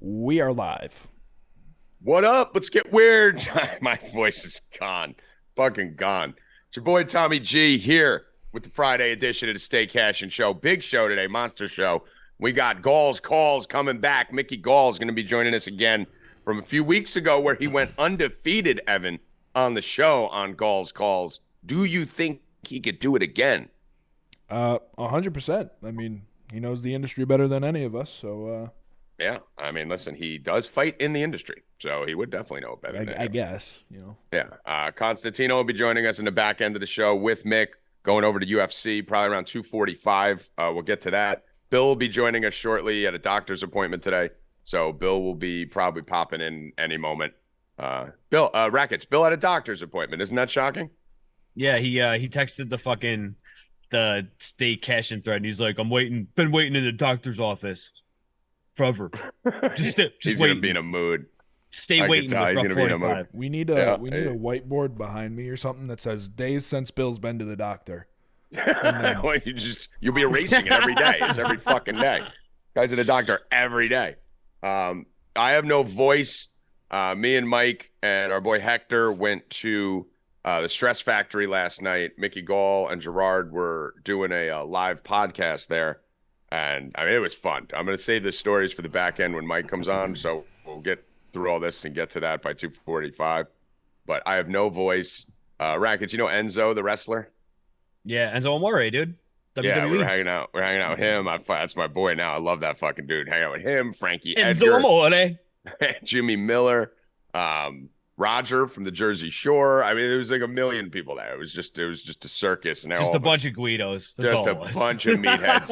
We are live. What up? Let's get weird. My voice is gone. Fucking gone. It's your boy Tommy G here with the Friday edition of the Stay Cashin show. Big show today, monster show. We got Gall's calls coming back. Mickey Gall is going to be joining us again from a few weeks ago where he went undefeated, Evan, on the show on Gall's calls. Do you think he could do it again? 100%. I mean, he knows the industry better than any of us, so yeah, I mean, listen, he does fight in the industry, so he would definitely know it better than I guess, you know. Yeah, Constantino will be joining us in the back end of the show with Mick, going over to UFC, probably around 2:45. We'll get to that. Bill will be joining us shortly at a doctor's appointment today, so Bill will be probably popping in any moment. Rackets, Bill at a doctor's appointment. Isn't that shocking? Yeah, he texted the Stay Cashin thread, and he's like, been waiting in the doctor's office forever. Just He's waiting. gonna be in a mood. Stay waiting. He's gonna be in a mood. We need a whiteboard behind me or something that says days since Bill's been to the doctor. Well, you'll be erasing it every day. It's every fucking day. Guys at the doctor every day. I have no voice. Me and Mike and our boy Hector went to the Stress Factory last night. Mickey Gall and Gerard were doing a live podcast there. And I mean, it was fun. I'm going to save the stories for the back end when Mike comes on. So we'll get through all this and get to that by 2:45. But I have no voice. Rackets, you know Enzo, the wrestler? Yeah, Enzo Amore, dude. WWE. Yeah, we're hanging out. We're hanging out with him. That's my boy now. I love that fucking dude. Hang out with him, Frankie Enzo Amore. Jimmy Miller, Roger from the Jersey Shore. I mean, there was like a million people there. It was just a circus. And just a bunch of Guidos. That's just a bunch of meatheads.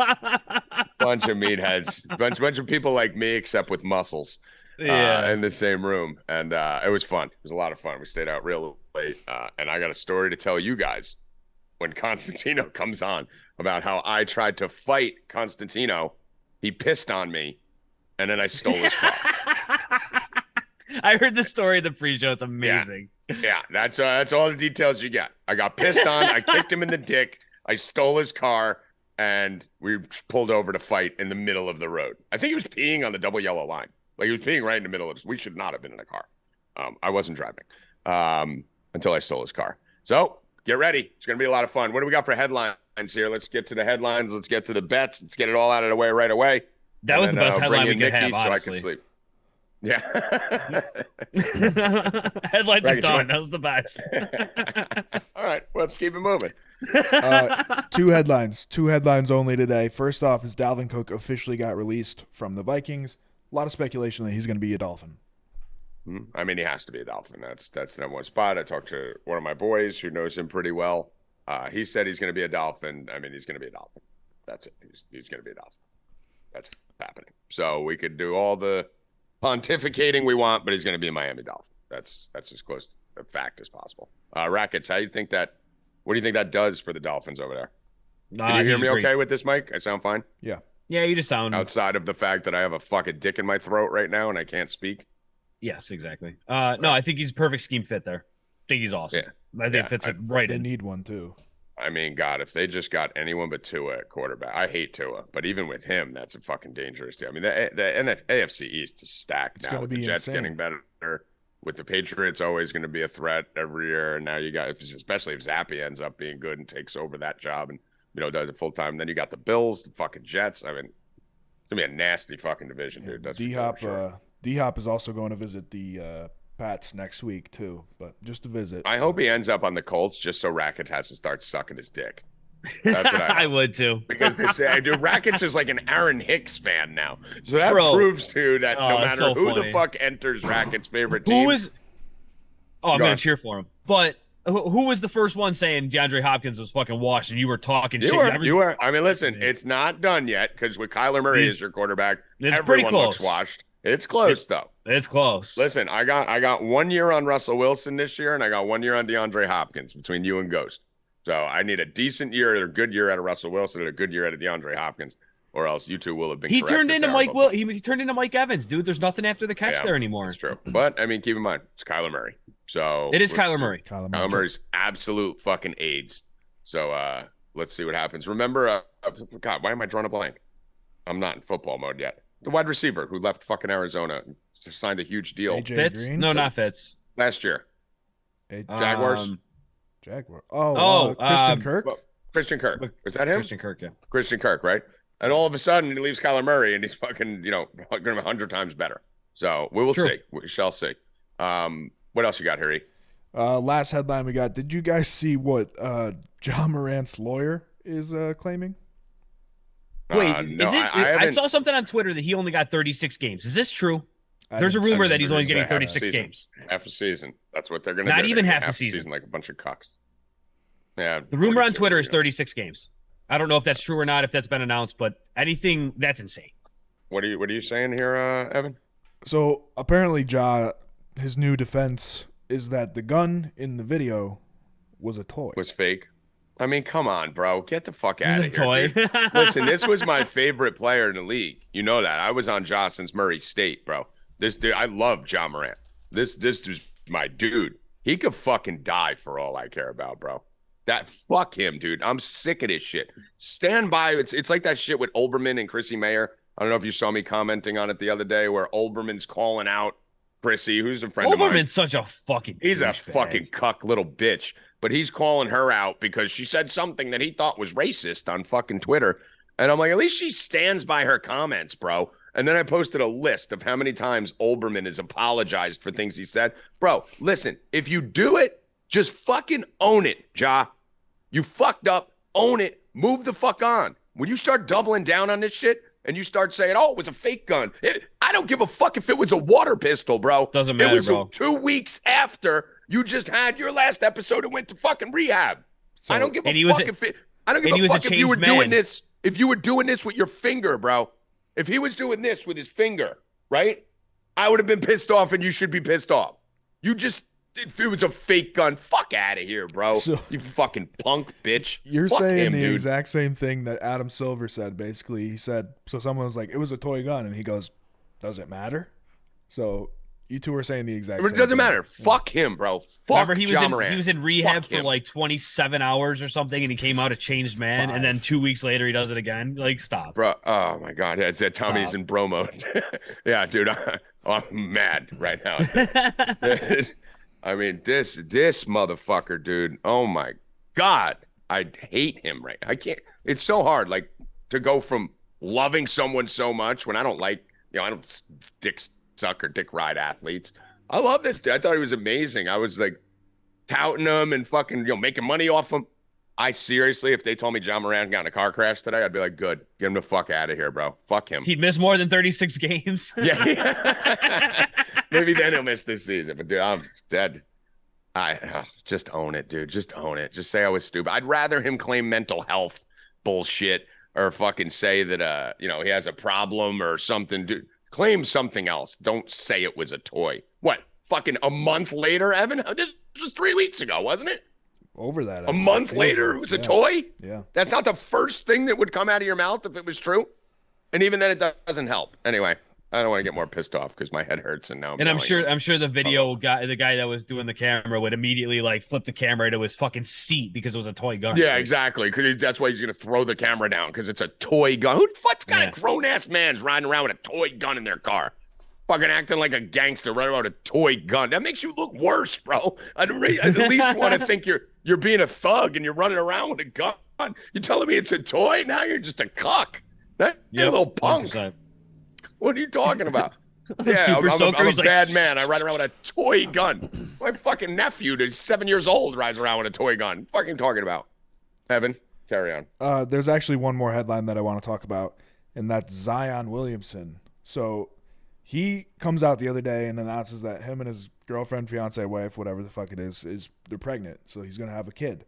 bunch of people like me, except with muscles. Yeah. In the same room. And it was fun. It was a lot of fun. We stayed out real late. And I got a story to tell you guys when Constantino comes on about how I tried to fight Constantino. He pissed on me, and then I stole his car. I heard the story of the pre-show. It's amazing. Yeah, that's all the details you get. I got pissed on. I kicked him in the dick. I stole his car, and we pulled over to fight in the middle of the road. I think he was peeing on the double yellow line. Like, he was peeing right in the middle of us. We should not have been in a car. I wasn't driving until I stole his car. So get ready. It's going to be a lot of fun. What do we got for headlines here? Let's get to the headlines. Let's get to the bets. Let's get it all out of the way right away. That was the best headline we could have, so honestly. I can sleep. Yeah. Headlines are done. That was the best. All right. Well, let's keep it moving. Two headlines only today. First off is Dalvin Cook officially got released from the Vikings. A lot of speculation that he's going to be a Dolphin. I mean, he has to be a Dolphin. That's the number one spot. I talked to one of my boys who knows him pretty well. He said he's going to be a Dolphin. I mean, he's going to be a Dolphin. That's it. He's going to be a Dolphin. That's happening. So we could do all the pontificating we want, but he's going to be a Miami Dolphin. That's as close to a fact as possible. Rackets, what do you think that does for the Dolphins over there? Can you hear me okay with this mic? I sound fine? Yeah. Yeah, you just sound... Outside of the fact that I have a fucking dick in my throat right now and I can't speak? Yes, exactly. No, I think he's a perfect scheme fit there. I think he's awesome. Yeah. I think it fits it right They in. need one, too. I mean, God, if they just got anyone but Tua at quarterback, I hate Tua, but even with him, that's a fucking dangerous deal. I mean, the AFC East is stacked now with the Jets getting better. With the Patriots always going to be a threat every year. And now you got, especially if Zappy ends up being good and takes over that job and, does it full time. Then you got the Bills, the fucking Jets. I mean, it's going to be a nasty fucking division, dude. That's D-Hop is also going to visit the Pats next week, too, but just to visit. I hope he ends up on the Colts just so Rackets has to start sucking his dick. That's what I would, too. Because they say, dude, Rackets is like an Aaron Hicks fan now. So that proves, too, that no matter who the fuck enters Rackets' favorite team. I'm going to cheer for him. But who was the first one saying DeAndre Hopkins was fucking washed and you were talking shit? You were. I mean, listen, it's not done yet because with Kyler Murray as your quarterback, everyone looks washed. It's close, though. It's close. Listen, I got 1 year on Russell Wilson this year, and I got 1 year on DeAndre Hopkins between you and Ghost. So I need a decent year or a good year out of Russell Wilson and a good year out of DeAndre Hopkins, or else you two will have been. He turned into he turned into Mike Evans, dude. There's nothing after the catch there anymore. That's true. But I mean, keep in mind, it's Kyler Murray. So it is Kyler Murray. Kyler Murray's absolute fucking AIDS. So let's see what happens. Remember, God, why am I drawing a blank? I'm not in football mode yet. The wide receiver who left fucking Arizona, signed a huge deal AJ Fitz? Green? No, not Fitz. last year. Jaguars. Jaguar. Christian Kirk. Well, Christian Kirk. Was that him? Christian Kirk, yeah. Christian Kirk, right? And all of a sudden, he leaves Kyler Murray, and he's fucking, going to be 100 times better. So we will see. We shall see. What else you got, Harry? Last headline we got. Did you guys see what John Morant's lawyer is claiming? Wait, no, is it? I saw something on Twitter that he only got 36 games. Is this true? There's a rumor that he's only getting 36 games. Half a season. That's what they're going to do. Not even half the the season. Like a bunch of cucks. Yeah. The rumor on Twitter is 36 games. I don't know if that's true or not, if that's been announced, but anything, that's insane. What are you saying here, Evan? So apparently, his new defense is that the gun in the video was a toy. Was fake. I mean, come on, bro. Get the fuck out of here. Toy. Dude. Listen, this was my favorite player in the league. You know that. I was on Ja since Murray State, bro. This dude, I love John Morant. This is my dude. He could fucking die for all I care about, bro. Fuck him, dude. I'm sick of this shit. Stand by. It's like that shit with Olbermann and Chrissy Mayer. I don't know if you saw me commenting on it the other day where Olbermann's calling out Chrissy, who's a friend of mine. Olbermann's such a fucking He's a douchebag. fucking cuck little bitch. But he's calling her out because she said something that he thought was racist on fucking Twitter. And I'm like, at least she stands by her comments, bro. And then I posted a list of how many times Olbermann has apologized for things he said. Bro, listen, if you do it, just fucking own it, Ja. You fucked up, own it, move the fuck on. When you start doubling down on this shit and you start saying, oh, it was a fake gun. I don't give a fuck if it was a water pistol, bro. Doesn't matter, it was bro. 2 weeks after you just had your last episode and went to fucking rehab. I don't give a fuck if you were doing this. If you were doing this with your finger, bro. If he was doing this with his finger, right? I would have been pissed off, and you should be pissed off. If it was a fake gun, fuck out of here, bro. You fucking punk bitch. You're fuck saying him, the dude. exact same thing that Adam Silver said, basically. He said, so someone was like, it was a toy gun, and he goes, does it matter? So you two are saying the exact same It doesn't thing. matter. Fuck him, bro. Fuck Remember, John Morant. he was in rehab Fuck for him. like 27 hours or something, and he came out a changed man, and then 2 weeks later he does it again. Like, stop. Bro, oh my God. Yeah, it's that Tommy's in bro mode. Yeah, dude. I'm mad right now. I mean, this motherfucker, dude. Oh my God. I hate him right now. I can't. It's so hard, like, to go from loving someone so much when I don't like, I don't dick suck or dick ride athletes. I love this dude. I thought he was amazing. I was like touting him and fucking, making money off him. I seriously, if they told me John Morant got in a car crash today, I'd be like, good. Get him the fuck out of here, bro. Fuck him. He'd miss more than 36 games. Yeah. Maybe then he'll miss this season. But, dude, I'm dead. Just own it, dude. Just own it. Just say I was stupid. I'd rather him claim mental health bullshit or fucking say that, he has a problem or something. Dude, claim something else. Don't say it was a toy. What? Fucking a month later, Evan? This was 3 weeks ago, wasn't it? Over that. A month later, it was a toy? Yeah. That's not the first thing that would come out of your mouth if it was true. And even then, it doesn't help. Anyway, I don't want to get more pissed off because my head hurts and now I'm sure the video guy, the guy that was doing the camera, would immediately like flip the camera to his fucking seat because it was a toy gun. Yeah, exactly. Because that's why he's gonna throw the camera down because it's a toy gun. What kind of grown ass man's riding around with a toy gun in their car? Fucking acting like a gangster right around a toy gun. That makes you look worse, bro. I'd at least want to think you're being a thug and you're running around with a gun. You're telling me it's a toy? Now you're just a cuck. You're a little punk. 100%. What are you talking about? Yeah, Super I'm soaker, a he's like, bad man. I ride around with a toy gun. My fucking nephew, who's 7 years old, rides around with a toy gun. Fucking talking about. Evan, carry on. There's actually one more headline that I want to talk about, and that's Zion Williamson. So he comes out the other day and announces that him and his girlfriend, fiance, wife, whatever the fuck it is they're pregnant. So he's going to have a kid.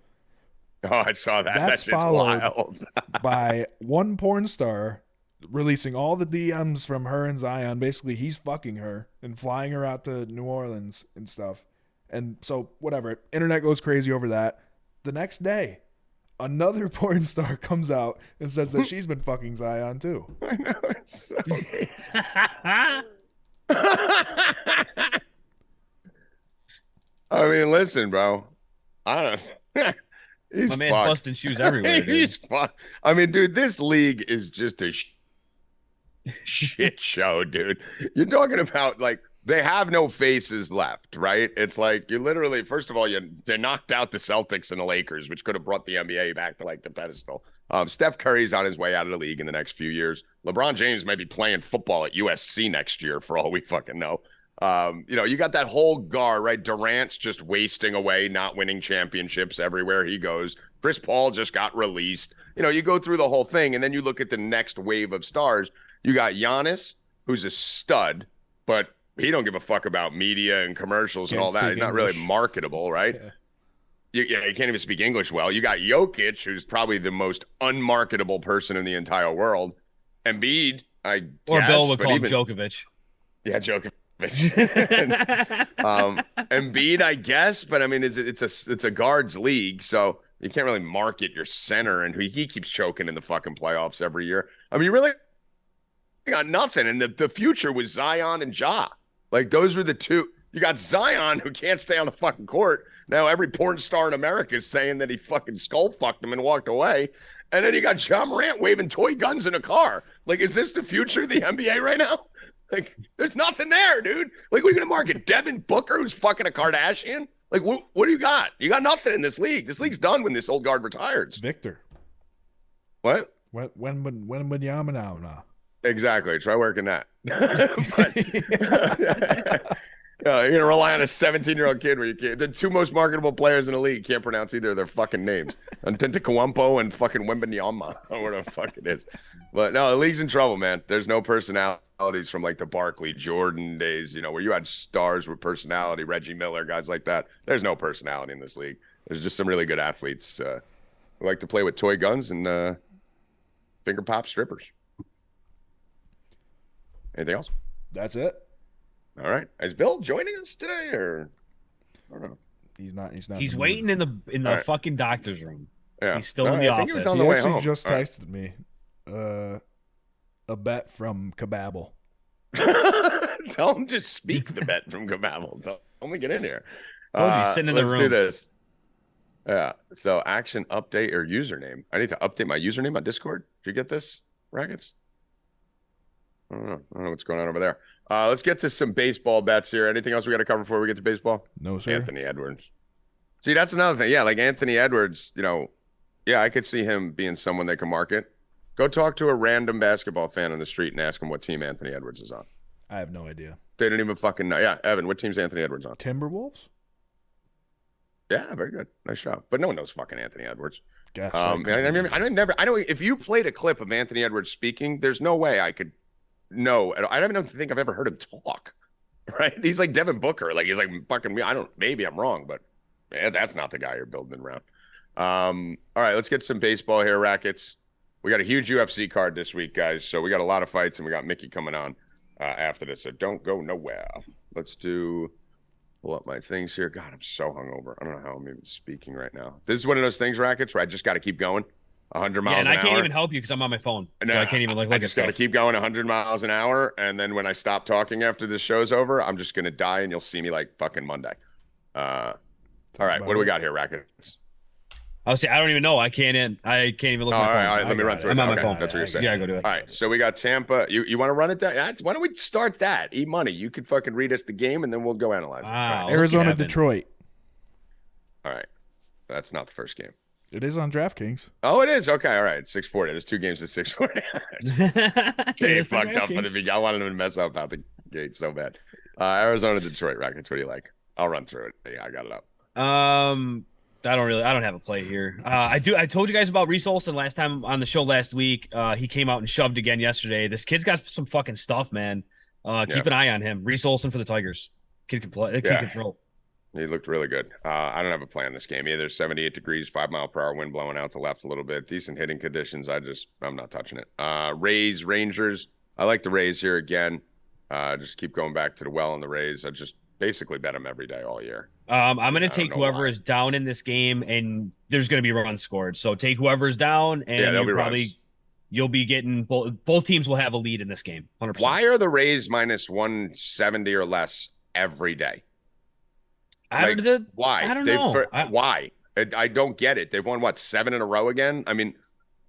Oh, I saw that. That's That shit's followed wild. by one porn star releasing all the DMs from her and Zion. Basically, he's fucking her and flying her out to New Orleans and stuff. And so, whatever. Internet goes crazy over that. The next day, another porn star comes out and says that she's been fucking Zion too. I know. It's so amazing. I mean, listen, bro. I don't. He's my man's fucked. busting shoes everywhere, dude. He's fucked. I mean, dude, this league is just a shit show, dude. You're talking about like they have no faces left, right? It's like you literally, first of all, they knocked out the Celtics and the Lakers, which could have brought the NBA back to like the pedestal. Steph Curry's on his way out of the league in the next few years. LeBron James might be playing football at USC next year for all we fucking know. You got that whole guard, right? Durant's just wasting away, not winning championships everywhere he goes. Chris Paul just got released. You go through the whole thing, and then you look at the next wave of stars. You got Giannis, who's a stud, but he don't give a fuck about media and commercials and all that. He's not really marketable, right? He can't even speak English well. You got Jokic, who's probably the most unmarketable person in the entire world. Embiid, I guess. Or Bill would call him Djokovic. Yeah, Djokovic. Embiid, I guess, but I mean, it's a guards league, so you can't really market your center, and he keeps choking in the fucking playoffs every year. I mean, you really got nothing, and the future was Zion and Ja. Like, those were the two. You got Zion, who can't stay on the fucking court. Now every porn star in America is saying that he fucking skull fucked him and walked away. And then you got Ja Morant waving toy guns in a car. Like, is this the future of the NBA right now? Like, there's nothing there, dude. Like, what are you going to market? Devin Booker, who's fucking a Kardashian? Like, what do you got? You got nothing in this league. This league's done when this old guard retires. Victor. What? When Yamana? Exactly. Try working that. You're going to rely on a 17-year-old kid where you can't. The two most marketable players in the league can't pronounce either of their fucking names. Antetokounmpo and fucking Wembanyama, or whatever the fuck it is. But no, the league's in trouble, man. There's no personalities from like the Barkley, Jordan days, where you had stars with personality, Reggie Miller, guys like that. There's no personality in this league. There's just some really good athletes who like to play with toy guns and finger pop strippers. Anything else? That's it. All right. Is Bill joining us today, or I don't know? He's not. He's waiting in the fucking doctor's room. Yeah. He's still in the office. He was on the way home. He just texted me a bet from Kababble. Tell him to speak the bet from Kababble. Tell him to get in here. He's sitting in the room. Let's do this. Yeah. So action update or username. I need to update my username on Discord. Did you get this, Rackets? I don't know what's going on over there. Let's get to some baseball bets here. Anything else we got to cover before we get to baseball? No, sir. Anthony Edwards. See, that's another thing. Yeah, like Anthony Edwards, I could see him being someone they can market. Go talk to a random basketball fan on the street and ask him what team Anthony Edwards is on. I have no idea. They don't even fucking know. Yeah, Evan, what team's Anthony Edwards on? Timberwolves? Yeah, very good. Nice job. But no one knows fucking Anthony Edwards. Gotcha. I know if you played a clip of Anthony Edwards speaking, there's no way I could know. I don't even think I've ever heard him talk. Right? He's like Devin Booker. Like, he's like fucking me. Maybe I'm wrong, but that's not the guy you're building around. All right, let's get some baseball here, Rackets. We got a huge UFC card this week, guys. So we got a lot of fights, and we got Mickey coming on after this. So don't go nowhere. Let's pull up my things here. God, I'm so hungover. I don't know how I'm even speaking right now. This is one of those things, Rackets, where I just got to keep going 100 miles an hour. And I can't even help you because I'm on my phone. So I can't even look I just got to keep going 100 miles an hour. And then when I stop talking after this show's over, I'm just going to die, and you'll see me like fucking Monday. All right, what do we got here, Rackets? I'll say I don't even know. I can't even look at my phone. All right, let me run through it. I'm on my Okay, phone. That's what you're saying. Yeah, go do it. All right, so we got Tampa. You want to run it down? Why don't we start that? E-money. You could fucking read us the game, and then we'll go analyze it. Wow. Arizona, Detroit. All right. That's not the first game. It is on DraftKings. Oh, it is? Okay, all right. 640. There's two games at 640. They fucked up for the beginning. I wanted them to mess up out the gate so bad. Arizona, Detroit, Rackets. What do you like? I'll run through it. Yeah, I got it up. I don't have a play here. I told you guys about Reese Olson last time on the show last week. He came out and shoved again yesterday. This kid's got some fucking stuff, man. Keep an eye on him. Reese Olson for the Tigers. Kid can play. Kid can throw. He looked really good. I don't have a play on this game either. 78 degrees, 5-mile-per-hour wind blowing out to left a little bit. Decent hitting conditions. I'm not touching it. Rays, Rangers. I like the Rays here again. Just keep going back to the well on the Rays. I just basically bet them every day all year. I'm going to take whoever is down in this game, and there's going to be runs scored. So take whoever's down, and you'll be getting both teams will have a lead in this game. 100%. Why are the Rays minus 170 or less every day? Why? I don't know. Why? I don't get it. They've won, 7 in a row again? I mean,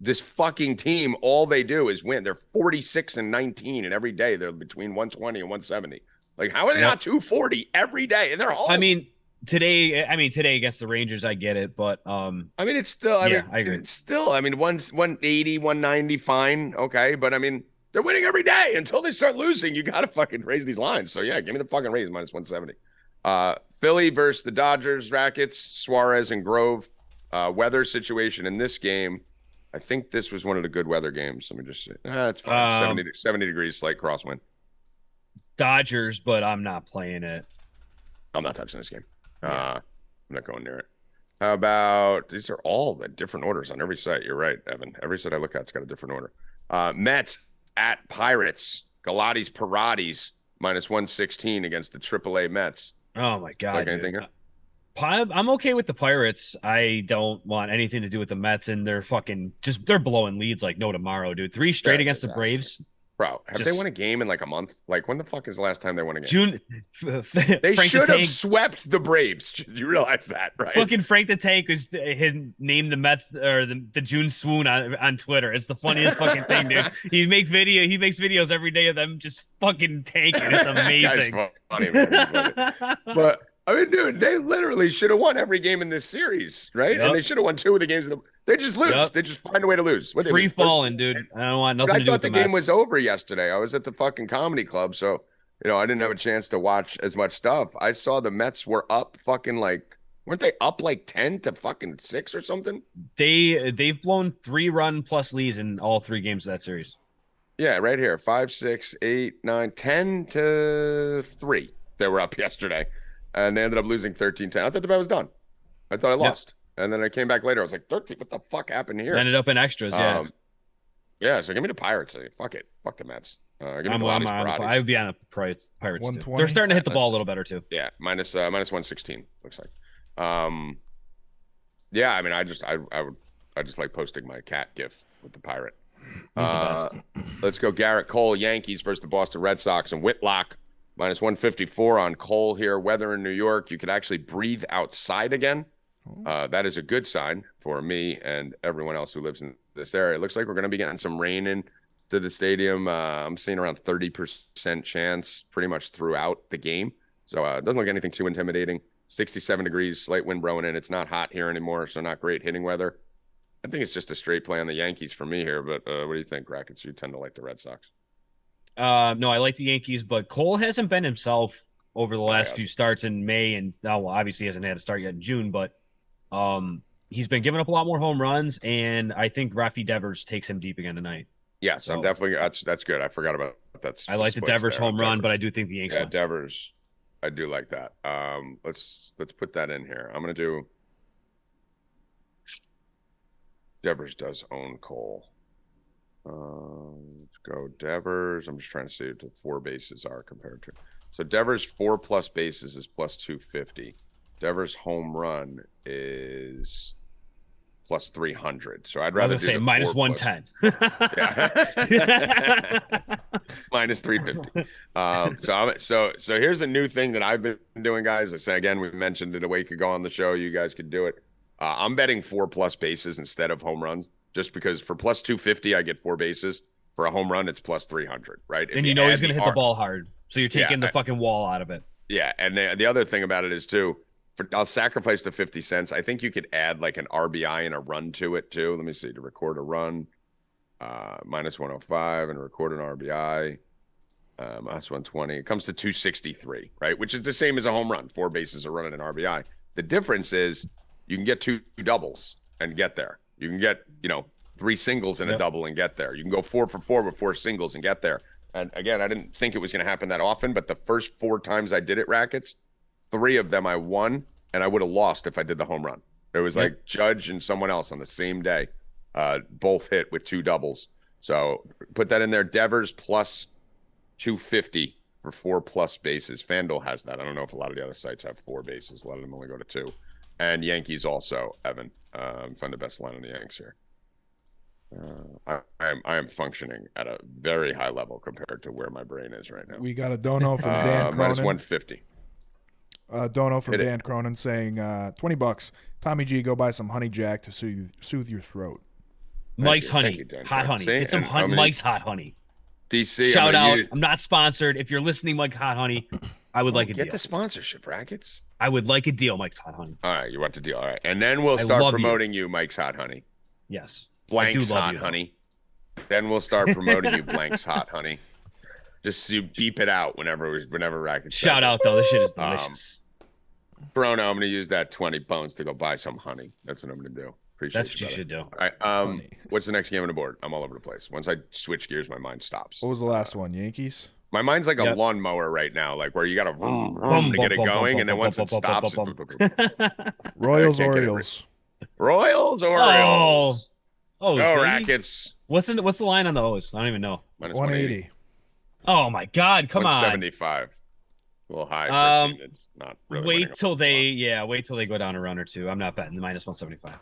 this fucking team, all they do is win. They're 46-19, and every day they're between 120 and 170. Like, how are they not 240 every day? And they're home. I mean, today against the Rangers, I get it, but I mean, it's still. I agree. It's still. I mean, 180, 190, fine, okay, but I mean, they're winning every day until they start losing. You got to fucking raise these lines. So yeah, give me the fucking raise minus 170. Philly versus the Dodgers, Rackets, Suarez and Grove. Weather situation in this game. I think this was one of the good weather games. Let me just see. It's fine. 70 degrees, slight crosswind. Dodgers, but I'm not playing it. I'm not touching this game. I'm not going near it. How about, these are all the different orders on every site. You're right, Evan. Every site I look at's got a different order. Mets at Pirates. Galati's Parades minus 116 against the AAA Mets. Oh my God. Like anything here? I'm okay with the Pirates. I don't want anything to do with the Mets, and they're they're blowing leads like no tomorrow, dude. 3 straight against the Braves. Bro, they won a game in like a month? Like, when the fuck is the last time they won a game? June. They should have swept the Braves. Did you realize that, right? Fucking Frank the Tank was his name the Mets or the June Swoon on Twitter. It's the funniest fucking thing, dude. He makes videos every day of them just fucking tanking. It's amazing. Guy's funny, man. But I mean, dude, they literally should have won every game in this series, right? Yep. And they should have won 2 of the games. They just lose. Yep. They just find a way to lose. Free falling, dude. I don't want nothing to do with the Mets. I thought the game was over yesterday. I was at the fucking comedy club, so I didn't have a chance to watch as much stuff. I saw the Mets were up fucking like, weren't they up like 10 to fucking 6 or something? They've blown 3-run plus leads in all 3 games of that series. Yeah, right here. 5, 6, 8, 9, 10 to 3. They were up yesterday. And they ended up losing 13-10. I thought the bet was done. I thought I lost. Yep. And then I came back later. I was like, 13, what the fuck happened here? Ended up in extras, yeah. Yeah, so give me the Pirates. Fuck it. Fuck the Mets. Give me I would be on the Pirates too. They're starting to hit the ball a little better too. Yeah, minus 116, looks like. Yeah, I mean, I just like posting my cat gif with the Pirate. He's the best. Let's go Garrett Cole, Yankees versus the Boston Red Sox, and Whitlock. Minus 154 on Cole here. Weather in New York. You could actually breathe outside again. That is a good sign for me and everyone else who lives in this area. It looks like we're going to be getting some rain into the stadium. I'm seeing around 30% chance pretty much throughout the game. So it doesn't look anything too intimidating. 67 degrees, slight wind blowing in. It's not hot here anymore, so not great hitting weather. I think it's just a straight play on the Yankees for me here. But what do you think, Rackets? You tend to like the Red Sox. No, I like the Yankees, but Cole hasn't been himself over the last few starts in May, and obviously he hasn't had a start yet in June, but he's been giving up a lot more home runs, and I think Rafi Devers takes him deep again tonight. Yes, so, I'm definitely that's good. I forgot about that. I like the Devers home run, but I do think the Yankees won. Devers, I do like that. Let's put that in here. I'm gonna do Devers does own Cole. Let's go Devers. I'm just trying to see what the 4 bases are compared to. So Devers 4+ bases is plus 250. Devers home run is plus 300. So I'd rather say minus 110. Yeah. Minus 350. So here's a new thing that I've been doing, guys. I say again, we mentioned it a week ago on the show. You guys could do it. I'm betting 4+ bases instead of home runs. Just because for plus 250, I get 4 bases. For a home run, it's plus 300, right? And you know he's going to hit the ball hard. So you're taking the fucking wall out of it. Yeah. And the other thing about it is, too, I'll sacrifice the 50 cents. I think you could add like an RBI and a run to it, too. Let me see. To record a run, minus 105, and record an RBI, minus 120. It comes to 263, right? Which is the same as a home run. 4 bases, a run, and an RBI. The difference is you can get 2 doubles and get there. You can get, 3 singles and a double and get there. You can go 4 for 4 with 4 singles and get there. And again, I didn't think it was going to happen that often, but the first 4 times I did it, Rackets, 3 of them I won, and I would have lost if I did the home run. It was like Judge and someone else on the same day, both hit with 2 doubles. So put that in there. Devers plus 250 for 4+ bases. FanDuel has that. I don't know if a lot of the other sites have 4 bases. A lot of them only go to 2. And Yankees also, Evan. Find the best line on the Yanks here. I am functioning at a very high level compared to where my brain is right now. We got a dono from Dan Cronin. Minus 150. Dono from Dan Cronin saying $20. Tommy G, go buy some Honey Jack to soothe your throat. Mike's Thank honey, you, Dan. hot honey. See? Get some And, I mean, Mike's hot honey. DC, Shout out. I'm not sponsored. If you're listening, Mike Hot Honey, I would like a deal. Get the sponsorship, Rackets. I would like a deal, Mike's Hot Honey. All right, you want the deal. All right. And then we'll start promoting you, Mike's Hot Honey. Yes. Blank's Hot Honey. Then we'll start promoting you, Blank's Hot Honey. Just so you beep it out whenever Rackets. Shout out, though. This shit is delicious. Bruno, I'm going to use that 20 bones to go buy some honey. That's what I'm going to do. That's what you should do. All right. What's the next game on the board? I'm all over the place. Once I switch gears, my mind stops. What was the last one? Yankees? My mind's like a lawnmower right now, like where you got to vroom to get it going, and then once it stops, Royals, Orioles. Royals, Orioles. Oh, go Rackets. What's the line on the O's? I don't even know. Minus 180. Oh my God! Come on. 175. A little high for a team that's not really. Wait till they go down a run or two. I'm not betting the minus 175.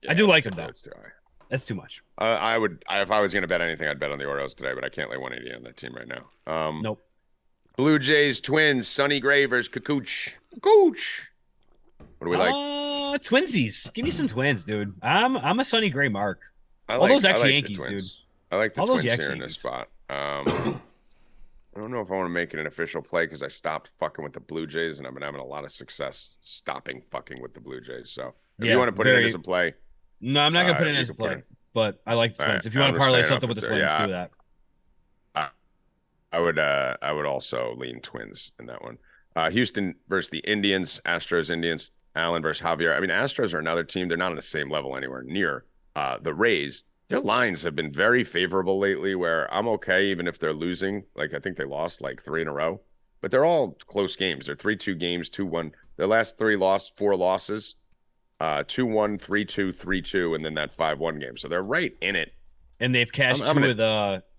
Yeah, I do like it though. That's too much. I would, if I was going to bet anything, I'd bet on the Orioles today, but I can't lay 180 on that team right now. Nope. Blue Jays, Twins, Sonny Gray versus Kukuch. Kukuch. What do we like? Twinsies. Give me some Twins, dude. I'm a Sonny Gray mark. All those Yankees, dude. I like the all Twins those here in this spot. I don't know if I want to make it an official play because I stopped fucking with the Blue Jays, and I've been having a lot of success stopping fucking with the Blue Jays. So if you want to put it in as a play. No, I'm not going to put it in as a play, but I like the Twins. If you want to parlay something with the Twins, do that. I would also lean Twins in that one. Houston versus the Indians, Astros, Indians, Allen versus Javier. I mean, Astros are another team. They're not on the same level anywhere near the Rays. Their lines have been very favorable lately where I'm okay even if they're losing. Like, I think they lost like 3 in a row. But they're all close games. They're 3-2 games, 2-1. Their last 4 losses. 2-1, 3-2, 3-2, and then that 5-1 game. So they're right in it. And they've cashed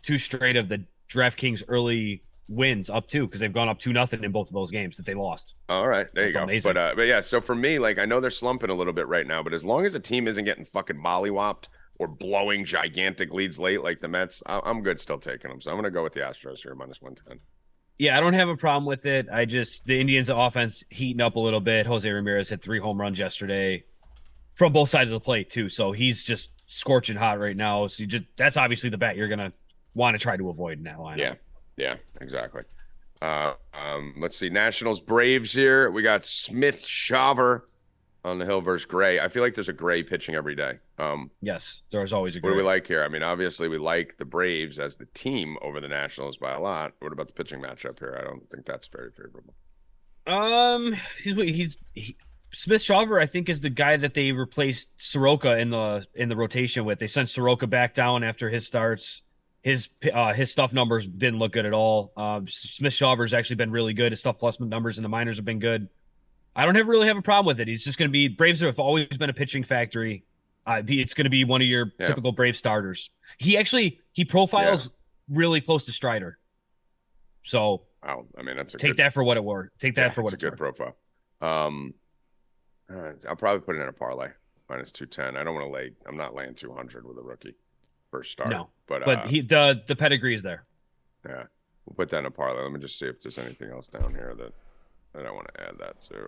two straight of the DraftKings early wins up too, because they've gone up 2-0 in both of those games that they lost. All right, there you go. Amazing. But yeah, so for me, like I know they're slumping a little bit right now, but as long as a team isn't getting fucking mollywopped or blowing gigantic leads late like the Mets, I'm good still taking them. So I'm gonna go with the Astros here, minus 110. Yeah, I don't have a problem with it. The Indians' offense heating up a little bit. Jose Ramirez hit 3 home runs yesterday from both sides of the plate too. So he's just scorching hot right now. So that's obviously the bet you're going to want to try to avoid in that lineup. Yeah, exactly. Let's see. Nationals, Braves here. We got Smith Shaver on the hill versus Gray. I feel like there's a Gray pitching every day. Yes, there's always a Gray. What do we like here? I mean, obviously we like the Braves as the team over the Nationals by a lot. What about the pitching matchup here? I don't think that's very favorable. Smith Shaver, I think, is the guy that they replaced Soroka in the rotation with. They sent Soroka back down after his starts. His stuff numbers didn't look good at all. Smith Shaver's actually been really good. His stuff plus numbers in the minors have been good. I don't really have a problem with it. He's just going to be Braves have always been a pitching factory. It's going to be one of your typical Brave starters. He profiles really close to Strider. So wow, I mean that's take that for what it were. Take that for what it's good worth. Profile. I'll probably put it in a parlay minus 210. I don't want to lay. I'm not laying 200 with a rookie first start. No, but the pedigree is there. Yeah, we'll put that in a parlay. Let me just see if there's anything else down here that I want to add that to.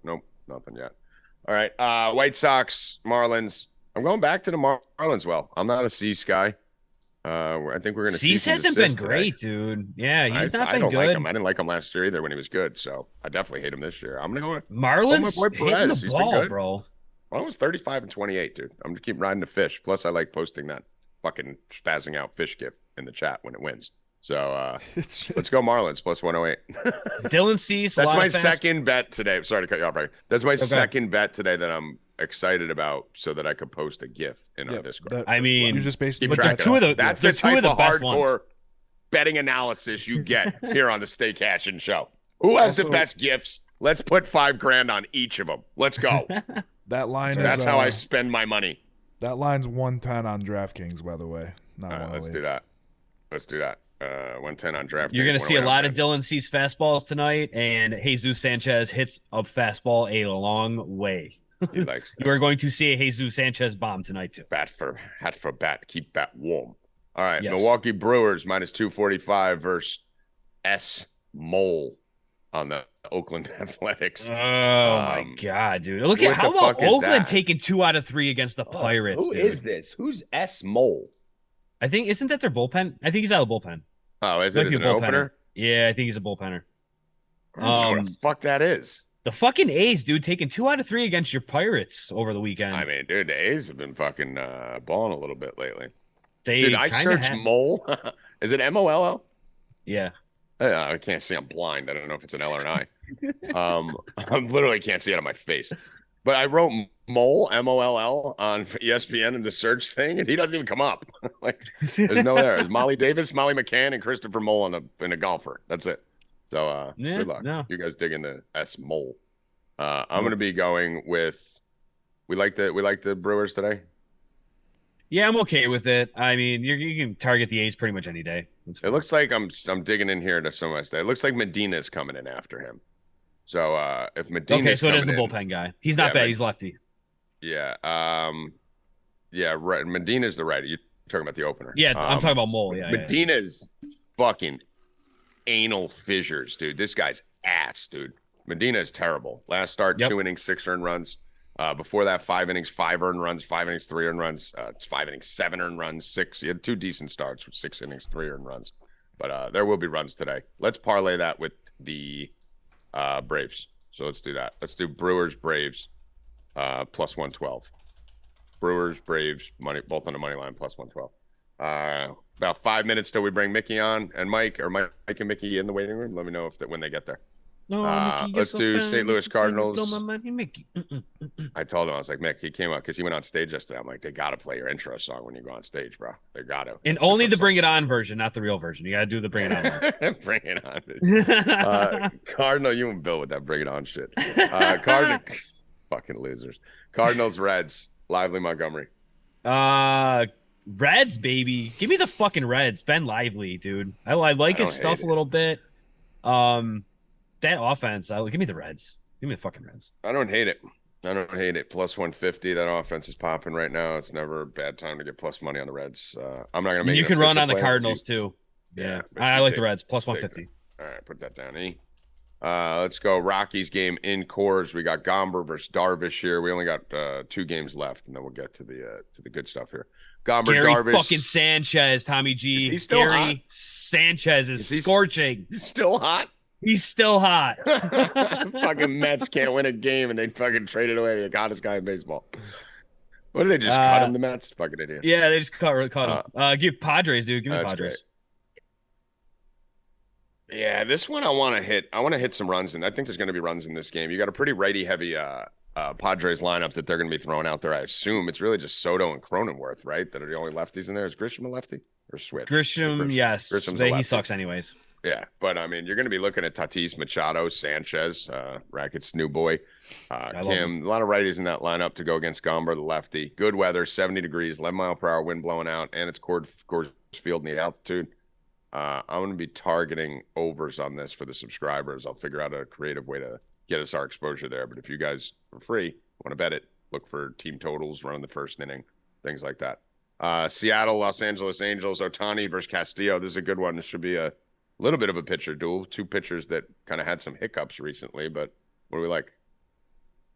Nope, nothing yet. All right, White Sox, Marlins. I'm going back to the Marlins. Well, I'm not a Cease guy. I think we're going to see. Cease hasn't been great, dude. Yeah, he's not been good. Like him. I didn't like him last year either when he was good. So I definitely hate him this year. I'm going to go with Marlins my boy Perez. hitting the ball, bro. Well, I was 35 and 28, dude. I'm just keep riding the fish. Plus, I like posting that fucking spazzing out fish gif in the chat when it wins. So let's go Marlins plus 108. Dylan Cease. That's my second bet today. Sorry to cut you off, right? That's my second bet today that I'm excited about, so that I could post a GIF in our Discord. You just basically that's the type of hardcore betting analysis you get here on the Stay Cashin show. Who has the best GIFs? Let's put $5,000 on each of them. Let's go. That line is that's how I spend my money. That line's 110 on DraftKings, by the way. All right, let's do that. 110 on DraftKings. You're going to see a lot of Dylan Cease fastballs tonight, and Jesus Sanchez hits a fastball a long way. He likes that. You are going to see a Jesus Sanchez bomb tonight, too. Hat for bat. Keep bat warm. All right, yes. Milwaukee Brewers minus 245 versus S. Mole. on the Oakland Athletics. Oh my God, dude! Look at what how the about fuck is Oakland that? taking 2 out of 3 against the Pirates. Who dude. is this? Who's S. Mole? I think isn't that their bullpen? I think he's out of the bullpen. Oh, is it? Is it an bullpenner. opener? Yeah, I think he's a bullpenner. I don't know what the fuck that is. The fucking A's, dude, taking 2 out of 3 against your Pirates over the weekend. I mean, dude, the A's have been fucking balling a little bit lately. They Dude, I searched Mole. Is it MOLL? Yeah. I can't see. I'm blind. I don't know if it's an L or an I. I literally can't see it on my face. But I wrote Mole, MOLL, on ESPN in the search thing, and he doesn't even come up. Like, there's no there. There's Molly Davis, Molly McCann, and Christopher Mole in a golfer. That's it. So good luck. No. You guys dig into S Mole. I'm gonna be going with we like the Brewers today. Yeah, I'm okay with it. I mean, you can target the A's pretty much any day. It looks like I'm digging in here to so much. It looks like Medina's coming in after him. So if Medina, okay, so it is the bullpen guy. He's not bad. He's lefty. Yeah. Yeah. Right. Medina's the righty. You're talking about the opener. Yeah, I'm talking about Mole. Yeah. Medina's fucking anal fissures, dude. This guy's ass, dude. Medina is terrible. Last start, 2 innings, 6 earned runs. Before that, 5 innings, 5 earned runs, 5 innings, 3 earned runs, 5 innings, 7 earned runs, 6. He had 2 decent starts with 6 innings, 3 earned runs. But there will be runs today. Let's parlay that with the Braves. So let's do that. Let's do Brewers, Braves, plus 112. Brewers, Braves, money both on the money line, plus 112. About 5 minutes till we bring Mickey on and Mike and Mickey in the waiting room. Let me know when they get there. No, Mickey, let's do St. Louis Cardinals. Mickey. I told him, I was like, Mick, he came up because he went on stage yesterday. I'm like, they got to play your intro song when you go on stage, bro. They got to. And only the Bring It On version, not the real version. You got to do the Bring It On one. Bring It On. Cardinal, you and Bill with that Bring It On shit. Cardinal, fucking losers. Cardinals, Reds, Lively Montgomery. Reds, baby. Give me the fucking Reds. Ben Lively, dude. I like his stuff a little bit. That offense, give me the Reds. Give me the fucking Reds. I don't hate it. Plus 150. That offense is popping right now. It's never a bad time to get plus money on the Reds. I'm not going to make. You can run on the Cardinals too. Yeah, I like the Reds. Plus 150. All right, put that down. Let's go. Rockies game in Coors. We got Gomber versus Darvish here. We only got 2 games left, and then we'll get to the good stuff here. Gomber, Gary Darvish, fucking Sanchez, Tommy G. Is he still Gary hot? Sanchez is scorching. He's still hot. He's still hot. Fucking Mets can't win a game, and they fucking traded away the hottest guy in baseball. What did they just cut him? The Mets, fucking idiots. Yeah, they just cut him. Give Padres, dude. Give me Padres. Great. Yeah, this one I want to hit. I want to hit some runs, and I think there's going to be runs in this game. You got a pretty righty-heavy Padres lineup that they're going to be throwing out there. I assume it's really just Soto and Cronenworth, right? That are the only lefties in there. Is Grisham a lefty or Switch? Grisham, yes. He sucks anyways. Yeah, but I mean, you're going to be looking at Tatis, Machado, Sanchez, Rackets' new boy, Kim. A lot of righties in that lineup to go against Gomber, the lefty. Good weather, 70 degrees, 11-mile-per-hour wind blowing out, and it's Coors Field in the altitude. I'm going to be targeting overs on this for the subscribers. I'll figure out a creative way to get us our exposure there. But if you guys are free, want to bet it, look for team totals, run in the first inning, things like that. Seattle, Los Angeles Angels, Ohtani versus Castillo. This is a good one. This should be a little bit of a pitcher duel. 2 pitchers that kind of had some hiccups recently, but what do we like?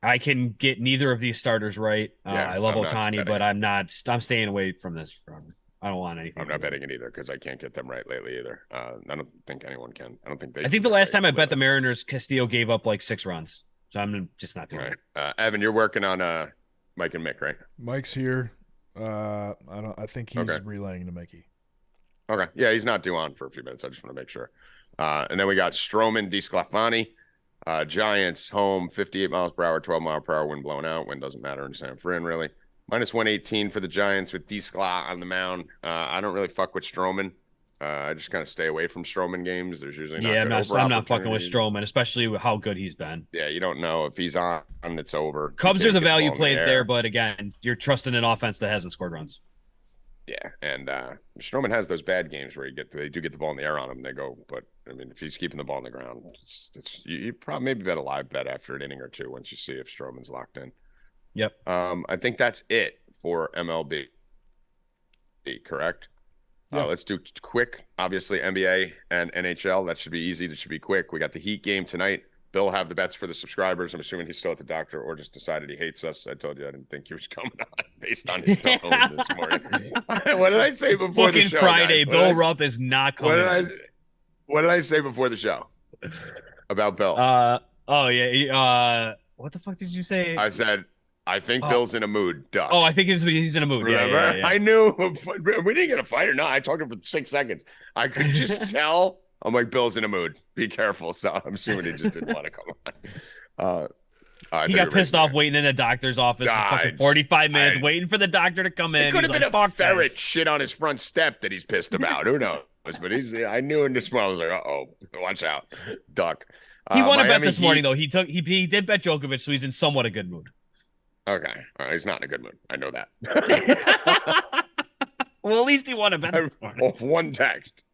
I can get neither of these starters right. I love Ohtani, but I'm staying away from this forever. I don't want anything. I'm not betting it either because I can't get them right lately either. I don't think anyone can. I don't think they. I think the last time I bet the Mariners, Castillo gave up like 6 runs. So I'm just not doing it. Evan, you're working on Mike and Mick, right? Mike's here. I think he's relaying to Mickey. Okay. Yeah, he's not due on for a few minutes. I just want to make sure. And then we got Stroman, DeSclafani, Giants home, 58 miles per hour, 12 mile per hour wind blowing out. Wind doesn't matter in San Fran, really. Minus 118 for the Giants with DeScla on the mound. I don't really fuck with Stroman. I just kind of stay away from Stroman games. There's usually I'm not fucking with Stroman, especially with how good he's been. Yeah, you don't know if he's on, it's over. Cubs are the value play there, but again, you're trusting an offense that hasn't scored runs. Yeah, and Stroman has those bad games where they do get the ball in the air on him, and they go. But I mean, if he's keeping the ball on the ground, you probably maybe bet a live bet after an inning or two once you see if Stroman's locked in. Yep. I think that's it for MLB. Correct. Yeah. Let's do quick. Obviously, NBA and NHL. That should be easy. That should be quick. We got the Heat game tonight. Bill have the bets for the subscribers. I'm assuming he's still at the doctor or just decided he hates us. I told you I didn't think he was coming on based on his tone this morning. What did I say before the show? Friday, guys? Bill Rupp is not coming. What did I say before the show about Bill? Oh yeah. What the fuck did you say? I said I think Bill's in a mood. Duh. Oh, I think he's in a mood. Remember? Yeah. I knew we didn't get a fight or not. I talked to him for 6 seconds. I could just tell. I'm like, Bill's in a mood. Be careful. So I'm assuming he just didn't want to come on. He got pissed off waiting in the doctor's office for fucking 45 minutes, waiting for the doctor to come in. It could have been a ferret shit on his front step that he's pissed about. Who knows? But I knew in this moment, I was like, uh-oh, watch out, duck. He won a bet this morning, though. He did bet Djokovic, so he's in somewhat a good mood. Okay. All right. He's not in a good mood. I know that. Well, at least he won a bet this morning. One text.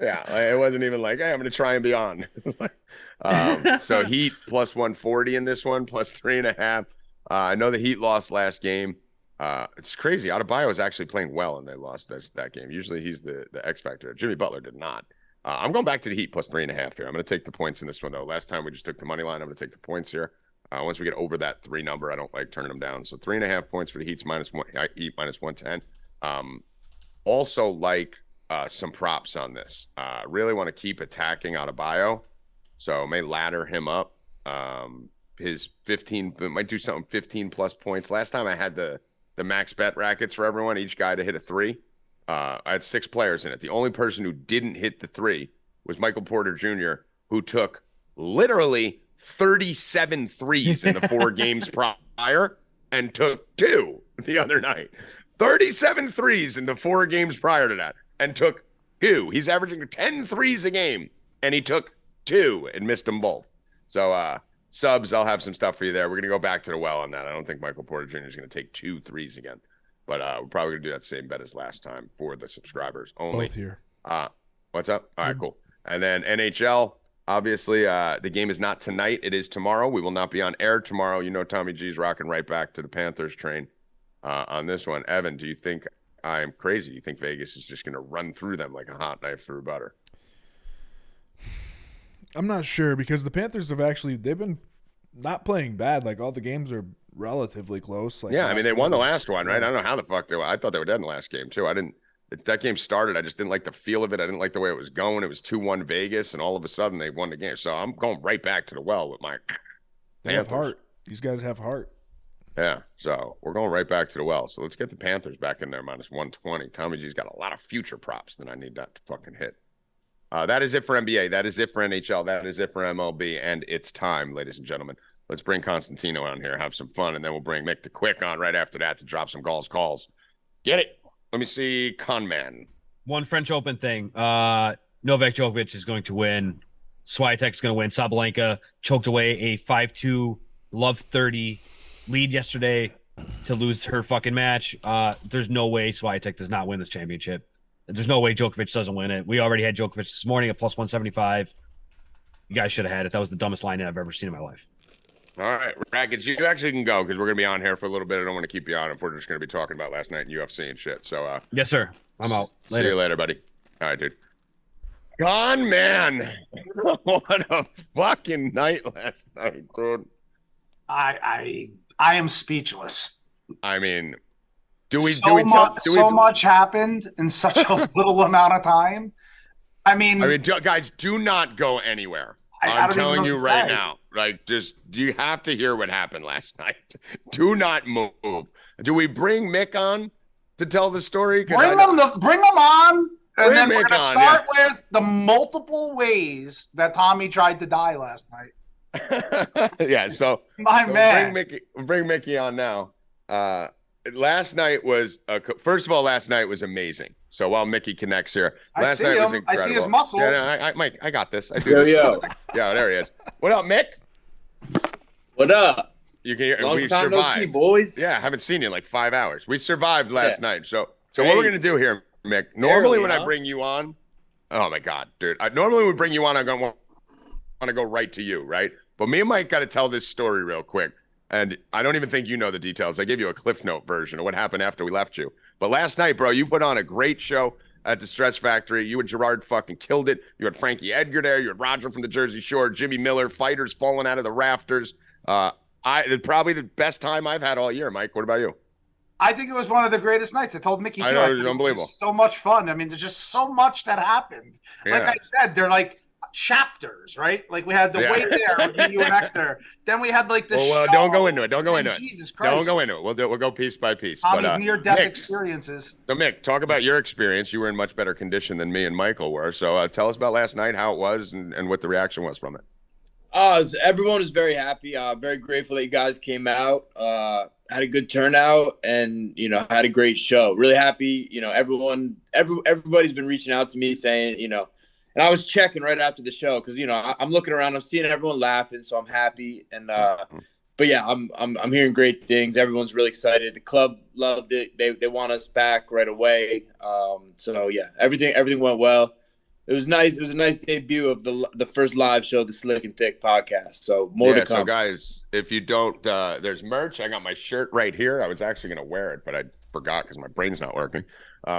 Yeah, it wasn't even like, hey, I'm going to try and be on. So Heat plus 140 in this one, plus 3.5. I know the Heat lost last game. It's crazy. Adebayo is actually playing well, and they lost that game. Usually he's the X factor. Jimmy Butler did not. I'm going back to the Heat plus 3.5 here. I'm going to take the points in this one, though. Last time we just took the money line. I'm going to take the points here. Once we get over that 3 number, I don't like turning them down. So 3.5 points for the Heat's Heat minus 110. Also like some props on this. Really want to keep attacking Adebayo, so may ladder him up. His 15 might do something 15 plus points. Last time I had the max bet rackets for everyone, each guy to hit a 3. I had 6 players in it. The only person who didn't hit the 3 was Michael Porter Jr., who took literally 37 threes in the 4 games prior and took 2 the other night. 37 threes in the 4 games prior to that and took 2. He's averaging 10 threes a game, and he took 2 and missed them both. So subs, I'll have some stuff for you there. We're going to go back to the well on that. I don't think Michael Porter Jr. is going to take 2 threes again. But we're probably going to do that same bet as last time for the subscribers only. Both here. What's up? All right, cool. And then NHL, obviously, the game is not tonight. It is tomorrow. We will not be on air tomorrow. You know Tommy G's rocking right back to the Panthers train on this one. Evan, do you think I'm crazy? You think Vegas is just going to run through them like a hot knife through butter? I'm not sure because the Panthers they've been not playing bad. Like all the games are relatively close. Like yeah, I mean they won the last one, right? I don't know how the fuck they were. I thought they were dead in the last game too. That game started. I just didn't like the feel of it. I didn't like the way it was going. It was 2-1 Vegas, and all of a sudden they won the game. So I'm going right back to the well with my They have heart. These guys have heart. Yeah, so we're going right back to the well. So let's get the Panthers back in there minus 120. Tommy G's got a lot of future props that I need that to fucking hit. That is it for NBA. That is it for NHL. That is it for MLB. And it's time, ladies and gentlemen. Let's bring Constantino on here, have some fun, and then we'll bring Mick the Quick on right after that to drop some calls. Get it. Let me see. Conman. One French Open thing. Novak Djokovic is going to win. Swiatek is going to win. Sabalenka choked away a 5-2 love 30 lead yesterday to lose her fucking match. There's no way Swiatek does not win this championship. There's no way Djokovic doesn't win it. We already had Djokovic this morning at plus 175. You guys should have had it. That was the dumbest line I've ever seen in my life. All right, Rackets, you actually can go because we're going to be on here for a little bit. I don't want to keep you on if we're just going to be talking about last night in UFC and shit. So, yes, sir. I'm out. See you later, buddy. All right, dude. Gone, man. What a fucking night last night, dude. I am speechless. I mean, so much happened in such a little amount of time. I mean, guys, do not go anywhere. I'm telling you right now. Like, you have to hear what happened last night. Do not move. Do we bring Mick on to tell the story? Bring them on, and then we're going to start with the multiple ways that Tommy tried to die last night. Yeah, so my man. Bring Mickey on now. Last night was first of all, last night was amazing. So while Mickey connects here, last night was incredible. I see his muscles. Yeah, Mike, I got this. I do this. Yo. Yeah, there he is. What up, Mick? What up? You can hear. Long we time survived. no see, boys. Yeah, I haven't seen you in like 5 hours. We survived last night. So what we're gonna do here, Mick? Normally when I bring you on, oh my god, dude. Normally when we bring you on, I'm gonna want to go right to you, right? But me and Mike got to tell this story real quick. And I don't even think you know the details. I gave you a Cliff Note version of what happened after we left you. But last night, bro, you put on a great show. at the Stress Factory. You and Gerard fucking killed it. You had Frankie Edgar there. You had Roger from the Jersey Shore, Jimmy Miller, fighters falling out of the rafters. Probably the best time I've had all year. Mike, what about you? I think it was one of the greatest nights. I told Mickey too. I know, I it was think unbelievable. Was so much fun. I mean, there's just so much that happened. Yeah. Like I said, they're like chapters, right? Like we had the way there with you and Hector. Then we had like the show. Don't go into it. Don't go into it. Jesus Christ. Don't go into it. We'll go piece by piece. Tommy's near-death experiences. So Mick, talk about your experience. You were in much better condition than me and Michael were. So tell us about last night, how it was, and what the reaction was from it. Everyone was very happy. Very grateful that you guys came out. Had a good turnout, and had a great show. Really happy. Everybody's been reaching out to me saying, and I was checking right after the show because I'm looking around, I'm seeing everyone laughing, so I'm happy. And but yeah, I'm hearing great things. Everyone's really excited. The club loved it. They want us back right away. So yeah, everything went well. It was nice. It was a nice debut of the first live show, the Slick and Thick podcast. So more to come. So guys, if you don't, there's merch. I got my shirt right here. I was actually going to wear it, but I forgot because my brain's not working.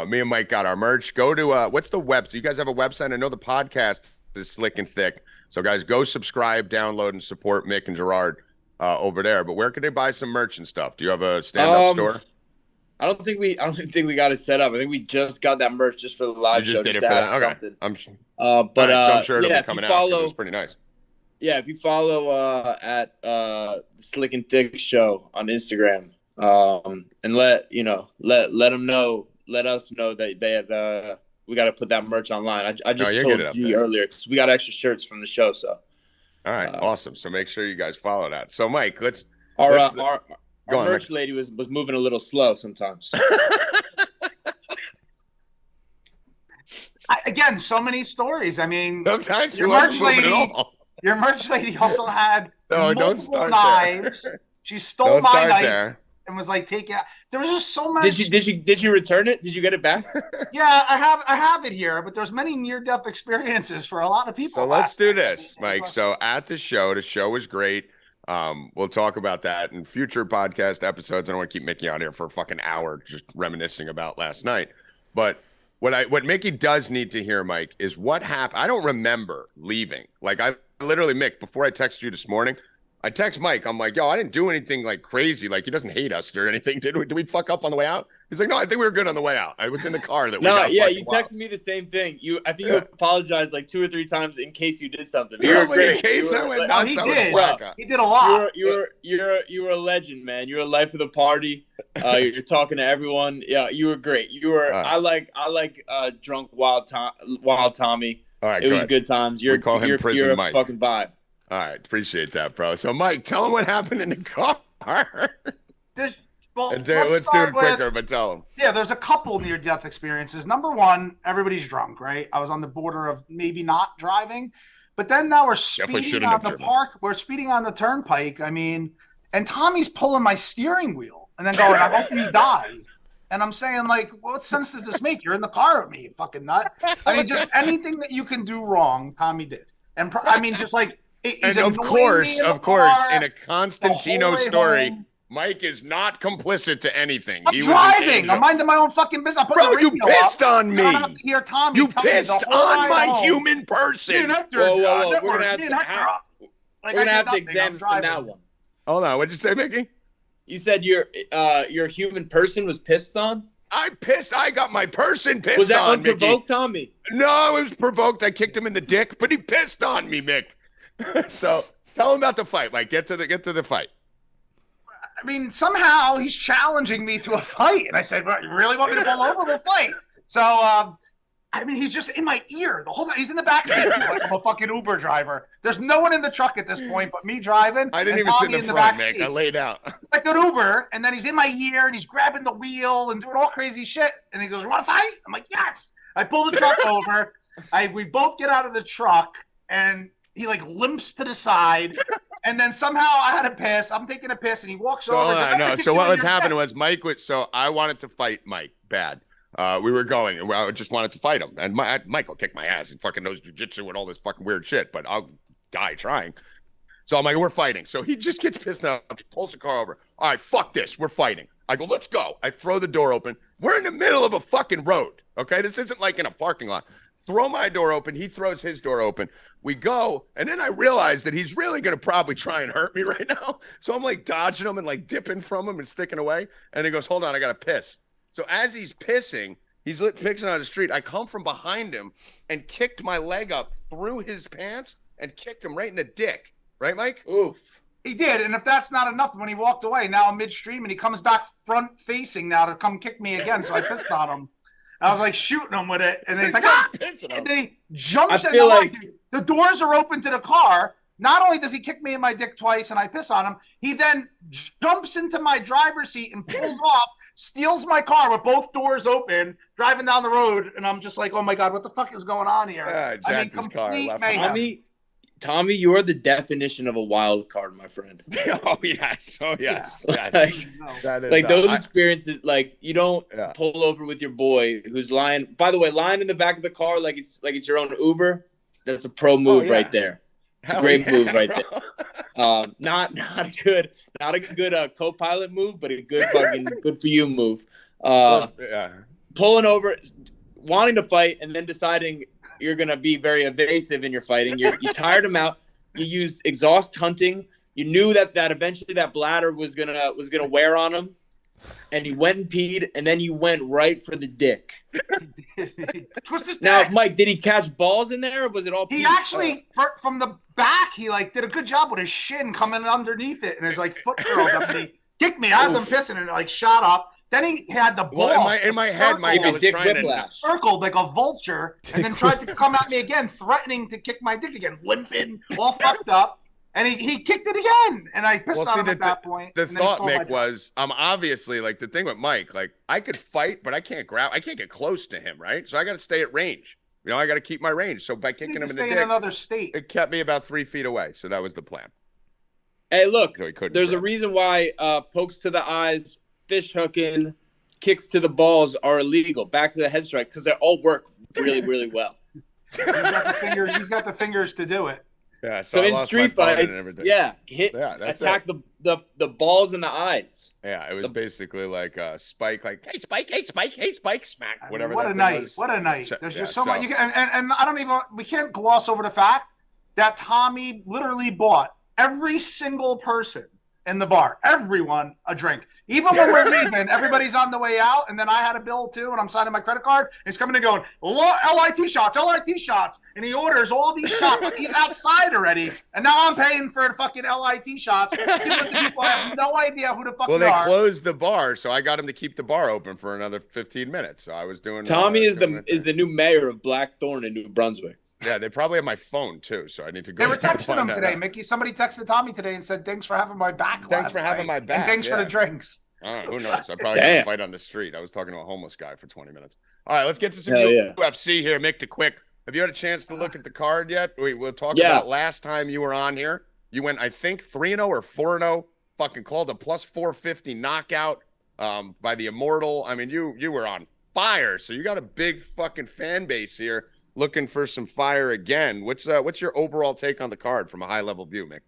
Me and Mike got our merch. Go to, what's the website? You guys have a website? I know the podcast is Slick and Thick. So guys, go subscribe, download, and support Mick and Gerard over there. But where can they buy some merch and stuff? Do you have a stand-up store? I don't think we got it set up. I think we just got that merch just for the live show. You just did it for that? Okay. I'm sure it'll be coming out because it was pretty nice. Yeah, if you follow at Slick and Thick Show on Instagram, and let them know, let us know that they had we got to put that merch online. I just told G earlier because we got extra shirts from the show. So all right, awesome. So make sure you guys follow that. So Mike, our merch lady was moving a little slow sometimes. Again, so many stories. I mean, sometimes your merch lady also had multiple knives. She stole my knife and was like, "Take it." There was just so much. Did you return it? Did you get it back? Yeah, I have it here, but there's many near-death experiences for a lot of people. So let's do this, Mike. So at the show was great. We'll talk about that in future podcast episodes. I don't want to keep Mickey on here for a fucking hour just reminiscing about last night. But what Mickey does need to hear, Mike, is what happened. I don't remember leaving. Like I literally, Mick, before I texted you this morning, I text Mike. I'm like, yo, I didn't do anything like crazy. Like he doesn't hate us or anything. Did we fuck up on the way out? He's like, no, I think we were good on the way out. I was in the car that we got you texted me the same thing. I think you apologized like 2 or 3 times in case you did something. You were great. In case I went nuts, he did. He did a lot. You were a legend, man. You're a life of the party. You're talking to everyone. Yeah, you were great. You were. I like drunk wild Tommy. All right, it was good times. We call him Prison you're Mike. A fucking vibe. All right, appreciate that, bro. So, Mike, tell him what happened in the car. Let's do it quicker, but tell him. Yeah, there's a couple near-death experiences. Number one, everybody's drunk, right? I was on the border of maybe not driving, but then now we're speeding on the park. We're speeding on the turnpike. I mean, and Tommy's pulling my steering wheel and then going, "I hope you die." And I'm saying, like, what sense does this make? You're in the car with me, you fucking nut. I mean, just anything that you can do wrong, Tommy did. And I mean, just like. And of course, in a Constantino story, home. Mike is not complicit to anything. I'm driving. I'm minding my own fucking business. Bro, you pissed on me. I don't have to hear Tommy. You pissed on my human person. Whoa. We're going to have to examine that one. Hold on. What'd you say, Mickey? You said your human person was pissed on? I got my person pissed on. Was that Mickey. unprovoked, Tommy? No, it was provoked. I kicked him in the dick, but he pissed on me, Mick. So tell him about the fight, Mike. Get to the fight. I mean, somehow he's challenging me to a fight, and I said, "Well, you really want me to pull over? We'll fight." So, I mean, he's just in my ear the whole time. He's in the backseat like I'm a fucking Uber driver. There's no one in the truck at this point but me driving. I didn't even sit in the front, Mick. I laid out like an Uber, and then he's in my ear and he's grabbing the wheel and doing all crazy shit. And he goes, "You want to fight?" I'm like, "Yes." I pull the truck over. We both get out of the truck and. He like limps to the side, and then somehow I had a piss. I'm taking a piss, and he walks over. So what was happening was Mike was. So I wanted to fight Mike bad. We were going, and I just wanted to fight him. And Michael kicked my ass. He fucking knows jujitsu and all this fucking weird shit, but I'll die trying. So I'm like, we're fighting. So he just gets pissed off, pulls the car over. All right, fuck this. We're fighting. I go, let's go. I throw the door open. We're in the middle of a fucking road. Okay, this isn't like in a parking lot. Throw my door open. He throws his door open. We go, and then I realize that he's really going to probably try and hurt me right now. So I'm like dodging him and like dipping from him and sticking away. And he goes, hold on, I got to piss. So as he's pissing, he's pissing on the street. I come from behind him and kicked my leg up through his pants and kicked him right in the dick. Right, Mike? Oof. He did, and if that's not enough, when he walked away, now I'm midstream, and he comes back front facing now to come kick me again. So I pissed on him. I was like shooting him with it, and then he's like, ah! And then he jumps. I feel like the doors are open to the car. Not only does he kick me in my dick twice, and I piss on him, he then jumps into my driver's seat and pulls off, steals my car with both doors open, driving down the road, and I'm just like, oh my god, what the fuck is going on here? I mean, complete mayhem. Tommy, you are the definition of a wild card, my friend. Oh yes, yes. Like, that is, like those experiences. Like you don't pull over with your boy who's lying. By the way, lying in the back of the car like it's your own Uber. That's a pro move right there. It's a great move right there. Not a good co-pilot move, but a good fucking good for you move. Pulling over, wanting to fight, and then deciding you're going to be very evasive in your fighting. You tired him out. You used exhaust hunting. You knew that eventually that bladder was gonna wear on him, and you went and peed, and then you went right for the dick. Twist his now, neck. Mike, did he catch balls in there, or was it all? He actually, from the back, he like did a good job with his shin coming underneath it, and his like foot curled up, and he kicked me as I'm pissing, and it like shot up. Then he had the balls. Well, in my head, Mike, I was trying to circled like a vulture, and then tried to come at me again, threatening to kick my dick again, limping, all fucked up. And he kicked it again, and I pissed on him at that point. The thought, Mick, was I'm obviously like the thing with Mike, like I could fight, but I can't get close to him, right? So I got to stay at range. You know, I got to keep my range. So by kicking him in the dick, another state, it kept me about 3 feet away. So that was the plan. Hey, look, so there's a reason why pokes to the eyes, fish hooking, kicks to the balls are illegal. Back to the head strike because they all work really, really well. He's got the fingers to do it. Yeah, so in street fights, attack the balls in the eyes. Yeah, it was basically like a Spike, like hey Spike, smack, whatever. What a night! What a night! There's just so much. And I don't even. We can't gloss over the fact that Tommy literally bought every single person in the bar, everyone, a drink. Even when we're leaving, everybody's on the way out, and then I had a bill too, and I'm signing my credit card. And he's coming and going, LIT shots, and he orders all these shots. Like he's outside already, and now I'm paying for the fucking LIT shots. People have no idea who the fuck they are. Well, they closed the bar, so I got him to keep the bar open for another 15 minutes. So I was doing. Tommy is the new mayor of Blackthorn in New Brunswick. Yeah, they probably have my phone too, so I need to go. They were texting him today, Mickey. Somebody texted Tommy today and said, "Thanks for having my back." Thanks for having my back. And thanks for the drinks. Who knows? I probably got a fight on the street. I was talking to a homeless guy for 20 minutes. All right, let's get to some UFC here, Mick. Quick. Have you had a chance to look at the card yet? We'll talk about last time you were on here. You went, I think, 3-0 or 4-0. Fucking called a plus 450 knockout by the Immortal. I mean, you were on fire. So you got a big fucking fan base here. Looking for some fire again. What's your overall take on the card from a high level view, Mick?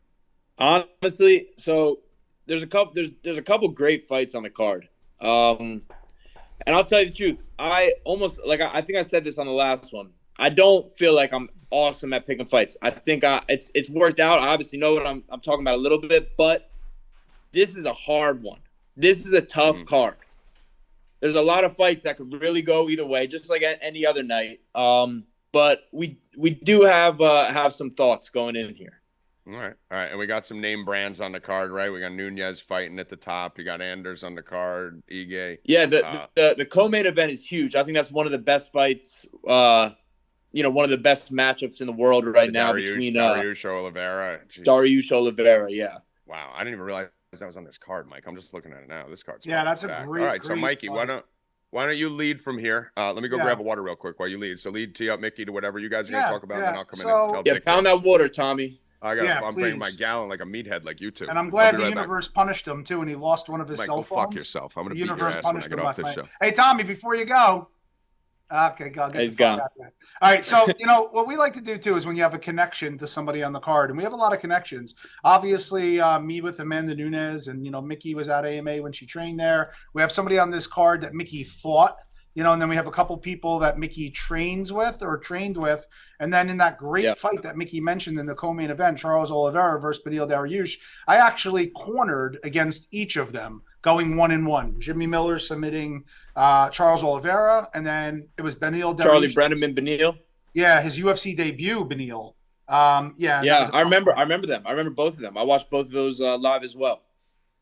Honestly, so there's a couple great fights on the card. And I'll tell you the truth. I think I said this on the last one. I don't feel like I'm awesome at picking fights. I think it's worked out. I obviously know what I'm talking about a little bit, but this is a hard one. This is a tough card. There's a lot of fights that could really go either way, just like any other night. But we do have some thoughts going in here. All right. And we got some name brands on the card, right? We got Nunez fighting at the top. You got Anders on the card, Ige. Yeah, the co-main event is huge. I think that's one of the best fights, one of the best matchups in the world right now between Dariush Oliveira. Dariush Oliveira, yeah. Wow, I didn't even realize that was on this card, Mike. I'm just looking at it now. This card's that's a great. All right, so Mikey, why don't you lead from here? Let me go grab a water real quick while you lead. So tee up Mickey to whatever you guys are going to talk about, and then I'll come in and tell pound that water, Tommy. I'm bringing my gallon like a meathead like you two. And I'm glad the universe punished him, too, and he lost one of his cell phones. Fuck yourself. I'm going to beat your ass when I get off this show. Hey, Tommy, before you go. Okay, go. He's gone. All right, so, what we like to do, too, is when you have a connection to somebody on the card, and we have a lot of connections. Obviously, me with Amanda Nunes, and, Mickey was at AMA when she trained there. We have somebody on this card that Mickey fought and then we have a couple people that Mickey trained with. And then in that great fight that Mickey mentioned in the co-main event, Charles Oliveira versus Beneil Dariush, I actually cornered against each of them, going 1-1. Jimmy Miller submitting Charles Oliveira, and then it was Beneil Dariush. Charlie Brenneman Beneil. Yeah, his UFC debut, Beneil. Yeah, I remember them. I remember both of them. I watched both of those live as well.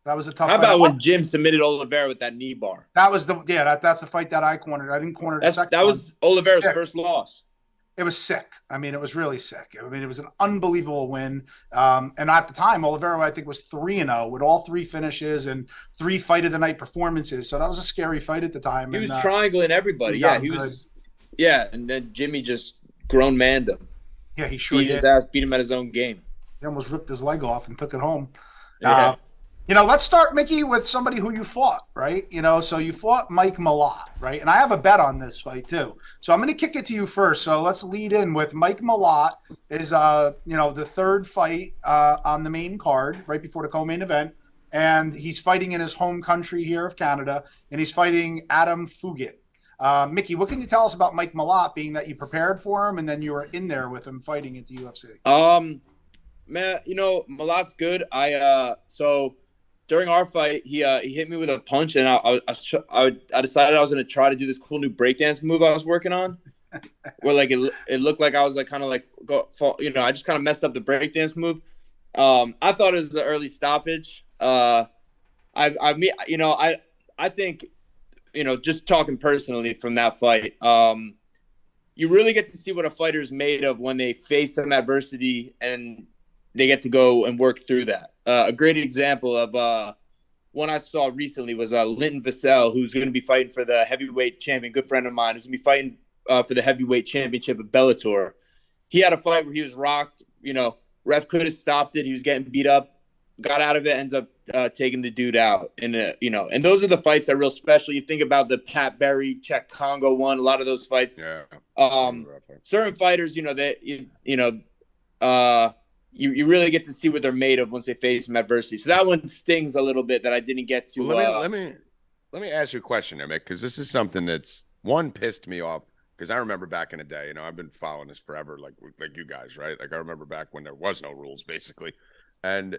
That was a tough How fight. about when Jim submitted Oliveira with that knee bar? That was that's the fight that I cornered. I didn't corner the second That was Oliveira's first loss. It was sick. I mean, it was really sick. I mean, it was an unbelievable win. And at the time, Oliveira, I think, was 3-0 with all 3 finishes and 3 fight of the night performances. So that was a scary fight at the time. He was triangling everybody. He was. Yeah, and then Jimmy just grown manned him. Yeah, he sure beat did. His ass, beat him at his own game. He almost ripped his leg off and took it home. Yeah. Let's start, Mickey, with somebody who you fought, right? So you fought Mike Malott, right? And I have a bet on this fight too. So I'm going to kick it to you first. So let's lead in with Mike Malott is, the third fight on the main card right before the co-main event. And he's fighting in his home country here of Canada, and he's fighting Adam Fugit. Mickey, what can you tell us about Mike Malott, being that you prepared for him and then you were in there with him fighting at the UFC? Man, Malott's good. So during our fight, he hit me with a punch, and I decided I was going to try to do this cool new breakdance move I was working on, where like it looked like I was like kind of like I just kind of messed up the breakdance move. I thought it was an early stoppage. I think, just talking personally from that fight, you really get to see what a fighter's made of when they face some adversity and they get to go and work through that. A great example of one I saw recently was Linton Vassell, who's going to be fighting for the heavyweight champion, good friend of mine, who's going to be fighting for the heavyweight championship at Bellator. He had a fight where he was rocked. Ref could have stopped it. He was getting beat up, got out of it, ends up taking the dude out. And, and those are the fights that are real special. You think about the Pat Berry, Czech Congo one, a lot of those fights. Yeah. Certain fighters, you really get to see what they're made of once they face some adversity. So that one stings a little bit that I didn't get to. Well, let me ask you a question there, Mick, because this is something that's pissed me off. Because I remember back in the day, I've been following this forever, like you guys, right? Like I remember back when there was no rules, basically. And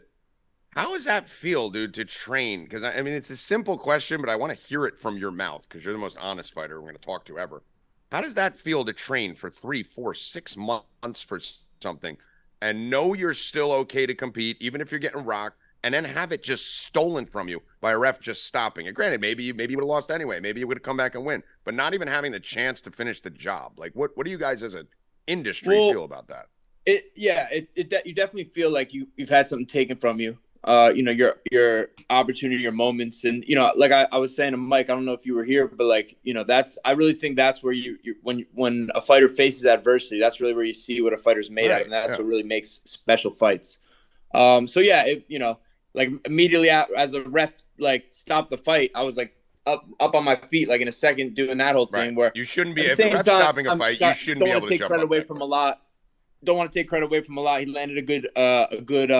how does that feel, dude, to train? Because I mean, it's a simple question, but I want to hear it from your mouth because you're the most honest fighter we're going to talk to ever. How does that feel to train for 3, 4, 6 months for something and know you're still okay to compete, even if you're getting rocked, and then have it just stolen from you by a ref just stopping it? Granted, maybe you would have lost anyway. Maybe you would have come back and win, but not even having the chance to finish the job. Like, what do you guys as an industry feel about that? You definitely feel like you've had something taken from you. Your opportunity, your moments, and like I was saying to Mike, I don't know if you were here, but I really think that's where when a fighter faces adversity, that's really where you see what a fighter's made out of, and that's what really makes special fights. Immediately as a ref stopped the fight, I was like up on my feet like in a second doing that whole thing where you shouldn't be. If the ref's stopping a fight, you shouldn't be able to jump up. Don't want to take credit away from Malott. He landed a good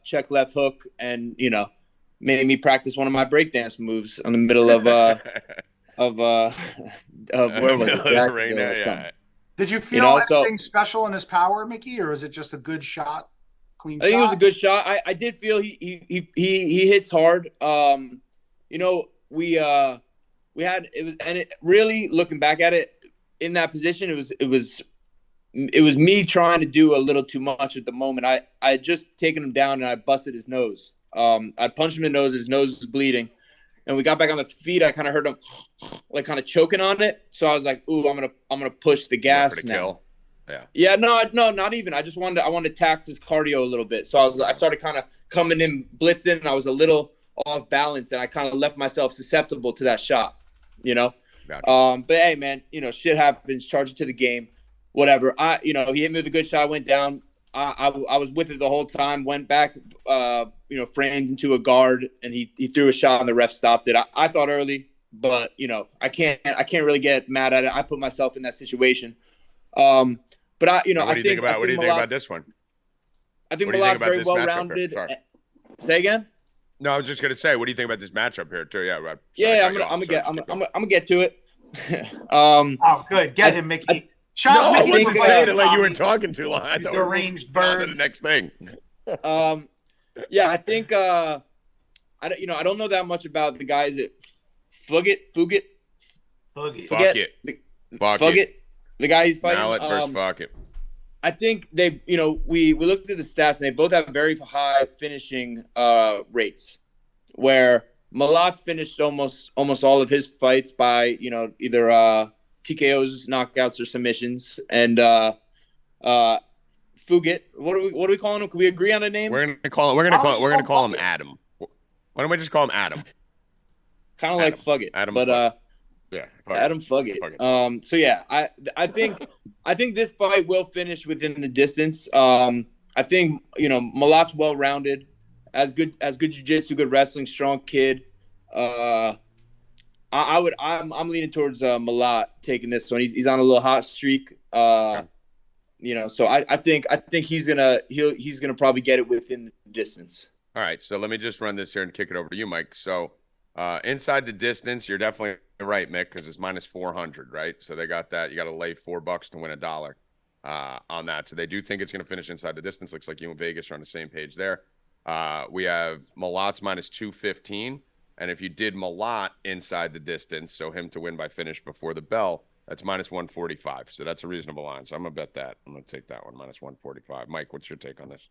check left hook, and made me practice one of my breakdance moves in the middle of where was it? Jacksonville or something. Did you feel anything special in his power, Mickey, or is it just a good shot, clean shot? I think it was a good shot. I did feel he hits hard. We had it was, and it really looking back at it in that position, it was me trying to do a little too much at the moment. I had just taken him down and I busted his nose. I punched him in the nose. His nose was bleeding. And we got back on the feet. I kind of heard him like kind of choking on it. So I was like, ooh, I'm gonna push the gas now. Kill. Yeah, no, not even. I wanted to tax his cardio a little bit. So I started kind of coming in, blitzing, and I was a little off balance, and I kind of left myself susceptible to that shot, Gotcha. But hey, man, shit happens. Charge it to the game. Whatever. He hit me with a good shot, went down. I was with it the whole time, went back, framed into a guard, and he threw a shot and the ref stopped it. I thought early, but I can't really get mad at it. I put myself in that situation. But what do you think about this one? I think Malott's very well rounded. Say again? No, I was just gonna say, what do you think about this matchup here too? Yeah, right. I'm gonna get to it. Oh, good. Get him, Mickey. Charles, I Mickey wasn't saying it like you were talking too long. I thought deranged we were on to bird. the next thing. Yeah, I think I don't know that much about the guys at Fugit. Fuck it. The guy he's fighting. Mallet versus fuck it. I think they, we looked at the stats and they both have very high finishing rates, where Malat's finished almost all of his fights by either TKOs, knockouts, or submissions, and Fugit. What are we calling him? Can we agree on a name? We're gonna call him Adam. Why don't we just call him Adam? Kind of like Fugit, Adam, but yeah, Adam Fugit. So yeah, I think this fight will finish within the distance. I think Malat's well rounded, as good jiu-jitsu, good wrestling, strong kid. I'm leaning towards Malat taking this one. He's on a little hot streak. So I think he's gonna probably get it within the distance. All right, so let me just run this here and kick it over to you, Mike. So inside the distance, you're definitely right, Mick, because it's minus 400, right? So they got that. You got to lay $4 to win $1 on that. So they do think it's going to finish inside the distance. Looks like you and Vegas are on the same page there. We have Malat's minus 215, and if you did Malat inside the distance, so him to win by finish before the bell, that's minus 145. So that's a reasonable line. So I'm gonna bet that. I'm gonna take that one, minus 145. Mike, what's your take on this?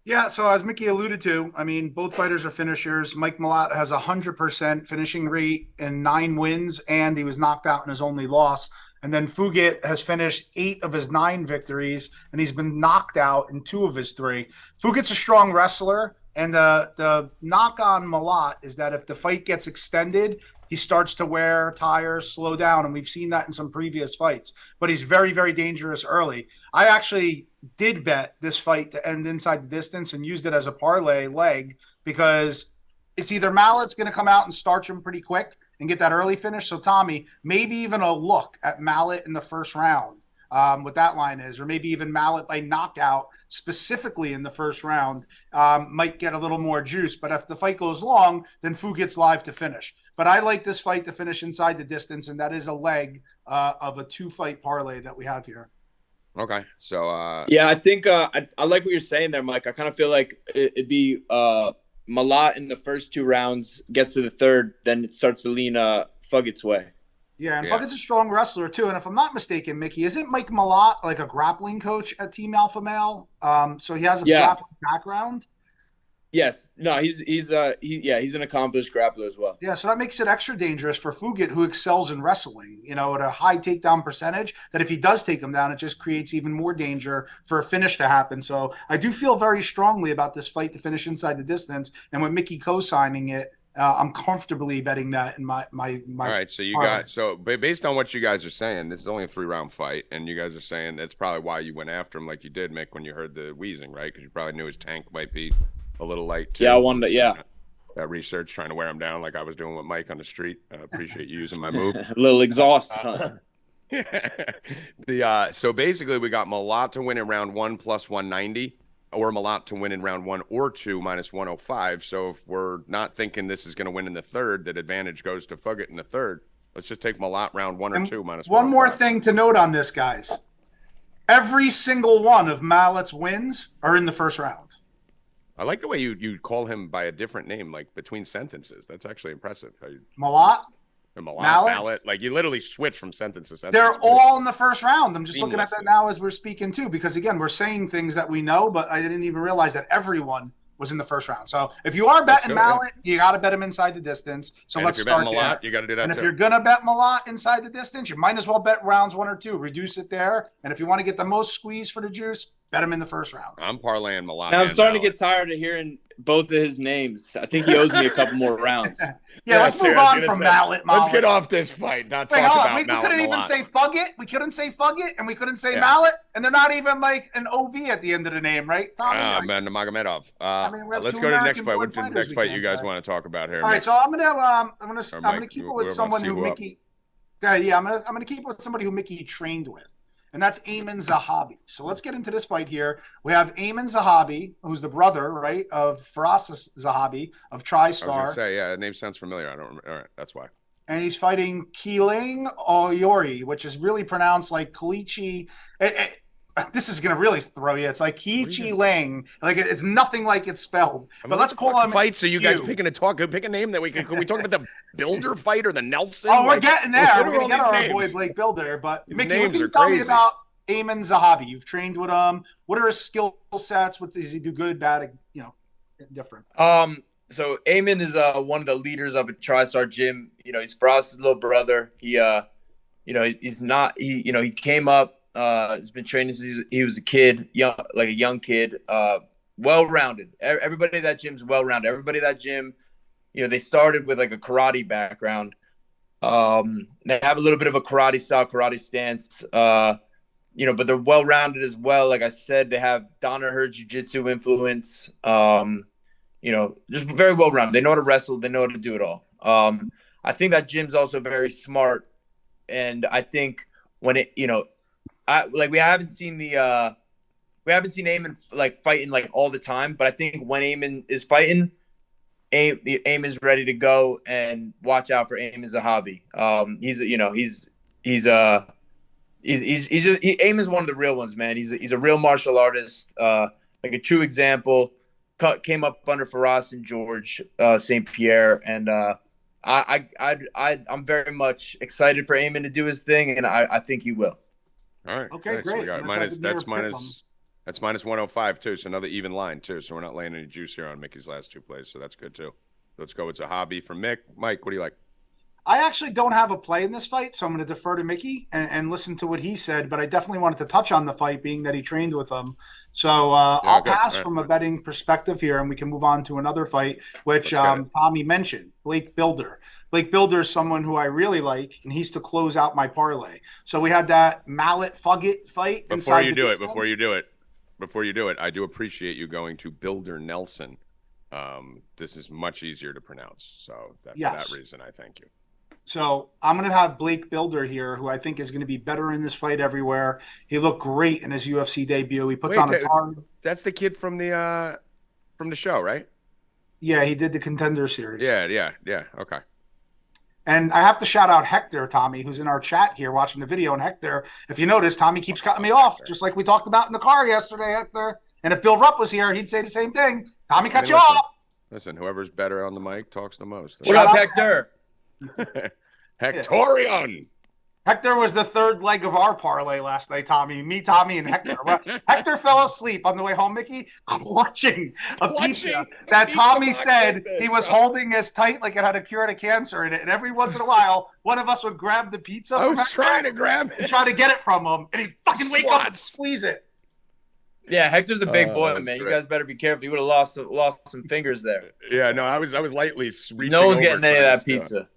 Yeah, so as Mickey alluded to, I mean, both fighters are finishers. Mike Malat has 100% finishing rate and 9 wins, and he was knocked out in his only loss. And then Fugit has finished 8 of his 9 victories, and he's been knocked out in 2 of his 3. Fugit's a strong wrestler, and the knock on Malat is that if the fight gets extended, he starts to wear tires, slow down, and we've seen that in some previous fights. But he's very, very dangerous early. I actually did bet this fight to end inside the distance and used it as a parlay leg because it's either Mallet's going to come out and starch him pretty quick and get that early finish. So, Tommy, maybe even a look at Mallet in the first round, what that line is, or maybe even Mallet by knockout specifically in the first round might get a little more juice. But if the fight goes long, then Fugit's live to finish. But I like this fight to finish inside the distance, and that is a leg of a 2-fight parlay that we have here. Okay, so yeah, I think I like what you're saying there, Mike. I kind of feel like it'd be Malat in the first 2 rounds, gets to the third, then it starts to lean Fugit's way. Yeah, and Fugit's a strong wrestler too. And if I'm not mistaken, Mickey, isn't Mike Malat like a grappling coach at Team Alpha Male? So he has a grappling background. Yes. No, he's an accomplished grappler as well. Yeah, so that makes it extra dangerous for Fugit, who excels in wrestling, at a high takedown percentage, that if he does take him down, it just creates even more danger for a finish to happen. So I do feel very strongly about this fight to finish inside the distance. And with Mickey co-signing it, I'm comfortably betting that in my. All right, so based on what you guys are saying, this is only a 3-round fight, and you guys are saying that's probably why you went after him like you did, Mick, when you heard the wheezing, right? Because you probably knew his tank might be a little light too. Yeah, I wanted to, yeah. That research, trying to wear him down like I was doing with Mike on the street. I appreciate you using my move. A little exhaust. So basically, we got Malat to win in round 1 plus 190, or Malat to win in round 1 or 2 minus 105. So if we're not thinking this is going to win in the third, that advantage goes to Fugit in the third. Let's just take Malat round 1 or 2 minus 105. One more thing to note on this, guys. Every single one of Mallet's wins are in the first round. I like the way you call him by a different name, like between sentences. That's actually impressive. Malat? Mallet. Like you literally switch from sentence to sentence. They're all in the first round. I'm just looking at that now as we're speaking too, because again, we're saying things that we know, but I didn't even realize that everyone was in the first round. So if you are betting Mallet, you got to bet him inside the distance. So let's start there. Malat, you got to do that and too. If you're going to bet Malat inside the distance, you might as well bet rounds 1 or 2, reduce it there. And if you want to get the most squeeze for the juice, bet him in the first round. I'm parlaying Malat. Now I'm starting to get tired of hearing both of his names. I think he owes me a couple more rounds. Let's move on from Mallet. Let's get off this fight. Not talk about Mallet. We couldn't even say Fugit. We couldn't say Fugit, and we couldn't say Mallet, and they're not even like an OV at the end of the name, right, Tommy? Magomedov. Let's go to the next fight. What's the next fight you guys want to talk about here? All right, so I'm gonna keep it with someone who Mickey. Yeah, I'm gonna keep it with somebody who Mickey trained with. And that's Ayman Zahabi. So let's get into this fight here. We have Ayman Zahabi, who's the brother, right, of Firas Zahabi of TriStar. I was going to say, yeah, the name sounds familiar. I don't remember. All right, that's why. and he's fighting Keeling Oyori, which is really pronounced like Kalichi. This is going to really throw you. It's like Kichi Ling. Like it's nothing like it's spelled. But let's call him fight. So you guys pick a name that we can we talk about the Builder fight or the Nelson? Oh, we're getting there. We're going to get our boy Blake Builder. But Mickey, what can you tell me about Ayman Zahabi? You've trained with him. What are his skill sets? What does he do good, bad, different? So Ayman is one of the leaders up at TriStar Gym. He's Frost's little brother. He he came up. He's been training since he was a kid, a young kid. Well-rounded. Everybody at that gym's well-rounded. Everybody at that gym, they started with like a karate background. They have a little bit of a karate style, karate stance. But they're well-rounded as well. Like I said, they have Danaher jiu-jitsu influence. Just very well-rounded. They know how to wrestle. They know how to do it all. I think that gym's also very smart, and I think when we haven't seen Ayman like fighting like all the time, but I think when Ayman is fighting, Ayman's ready to go, and watch out for Ayman Zahabi. Ayman's one of the real ones, man. He's a real martial artist, like a true example. Came up under Faraz and George St. Pierre, and I'm very much excited for Ayman to do his thing, and I think he will. All right. Okay, nice. great. So that's minus 105 too. So another even line too. So we're not laying any juice here on Mickey's last two plays. So that's good too. Let's go with Zahabi from Mick. Mike, what do you like? I actually don't have a play in this fight, so I'm going to defer to Mickey and listen to what he said. But I definitely wanted to touch on the fight, being that he trained with him. So I'll pass from a betting perspective here, and we can move on to another fight, which Tommy mentioned, Blake Builder. Blake Builder is someone who I really like, and he's to close out my parlay. So we had that Mallet Fugget fight. Before you do it, I do appreciate you going to Builder Nelson. This is much easier to pronounce. So for that reason, I thank you. So I'm going to have Blake Builder here, who I think is going to be better in this fight everywhere. He looked great in his UFC debut. He puts on a card. That's the kid from the show, right? Yeah, he did the Contender Series. Yeah. Okay. And I have to shout out Hector, Tommy, who's in our chat here watching the video. And Hector, if you notice, Tommy keeps cutting me off, just like we talked about in the car yesterday, Hector. And if Bill Rupp was here, he'd say the same thing. Tommy cut you off. Listen, whoever's better on the mic talks the most. What up, Hector? Hectorion. Hector was the third leg of our parlay last night, Tommy. Me, Tommy, and Hector. Well, Hector fell asleep on the way home, Mickey, clutching a pizza that Tommy said he was holding as tight like it had a cure to cancer in it. And every once in a while, one of us would grab the pizza. I was trying to grab it. And try to get it from him. And he'd fucking wake up and squeeze it. Yeah, Hector's a big boy, man. Great. You guys better be careful. You would have lost some fingers there. Yeah, no, I was lightly reaching. No one's getting any of that pizza.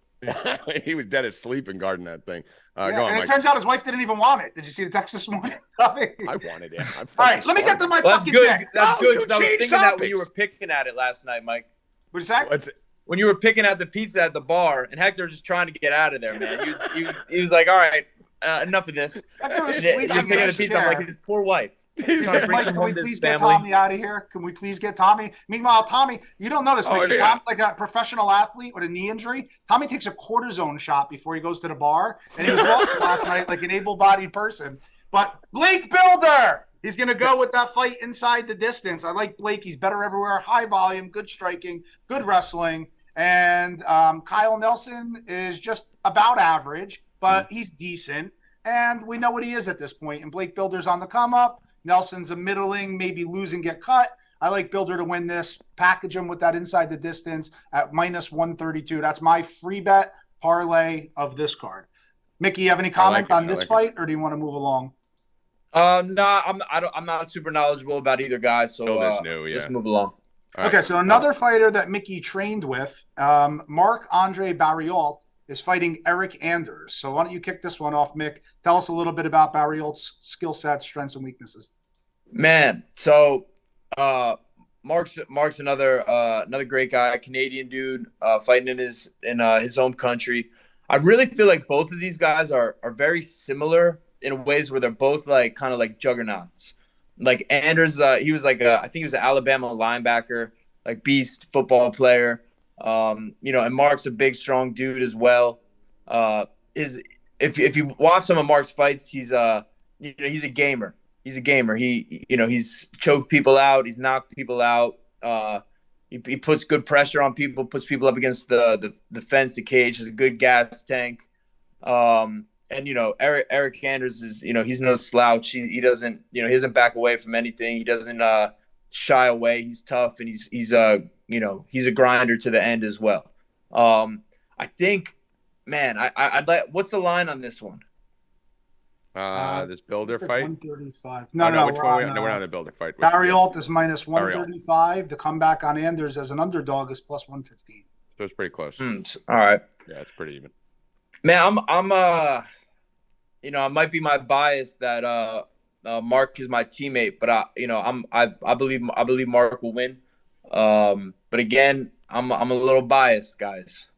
He was dead asleep and guarding that thing. Go on, and it turns out his wife didn't even want it. Did you see the text this morning? I wanted it. All right, let me get to my fucking pick. That's good. Because I was thinking that when you were picking at it last night, Mike. What's that? When you were picking at the pizza at the bar, and Hector was just trying to get out of there, man. He was like, all right, enough of this. Hector was sleeping you're picking at the pizza. I'm like, his poor wife. He's like, Mike, can we please get Tommy out of here? Can we please get Tommy? Meanwhile, Tommy, you don't know this, Mickey. Tom's like a professional athlete with a knee injury. Tommy takes a cortisone shot before he goes to the bar, and he was walking last night like an able-bodied person. But Blake Builder, he's going to go with that fight inside the distance. I like Blake. He's better everywhere. High volume, good striking, good wrestling. And Kyle Nelson is just about average, but he's decent. And we know what he is at this point. And Blake Builder's on the come-up. Nelson's a middling, maybe lose and get cut. I like Builder to win this. Package him with that inside the distance at minus 132. That's my free bet parlay of this card. Mickey, you have any comment on this fight, or do you want to move along? No, I'm not super knowledgeable about either guy, so let's move along. Okay, so another fighter that Mickey trained with, Marc-Andre Barriault, is fighting Eric Anders. So why don't you kick this one off, Mick? Tell us a little bit about Barriault's skill sets, strengths, and weaknesses. Man, so Mark's another great guy, Canadian dude, fighting in his home country. I really feel like both of these guys are very similar in ways where they're both like kind of like juggernauts. Like Anders, he was like I think he was an Alabama linebacker, like beast football player. And Mark's a big, strong dude as well. is if you watch some of Mark's fights, he's he's a gamer. He's a gamer. He's choked people out. He's knocked people out. He puts good pressure on people. Puts people up against the fence, the cage. Has a good gas tank. And Eric Anders is he's no slouch. He doesn't he doesn't back away from anything. He doesn't shy away. He's tough, and he's a grinder to the end as well. I think, man, I'd like. What's the line on this one? This builder fight. 135. No, which one? No, we're not in a builder fight. Barry Alt is minus 135. The comeback on Anders as an underdog is plus 115. So it's pretty close. All right. Yeah, it's pretty even. Man, I might be my bias that Mark is my teammate, but I believe Mark will win. But again, I'm a little biased, guys.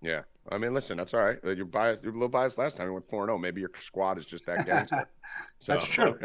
Yeah. I mean, listen, that's all right. You're biased. You're a little biased last time. You went 4-0. Maybe your squad is just that gangster. So, that's true.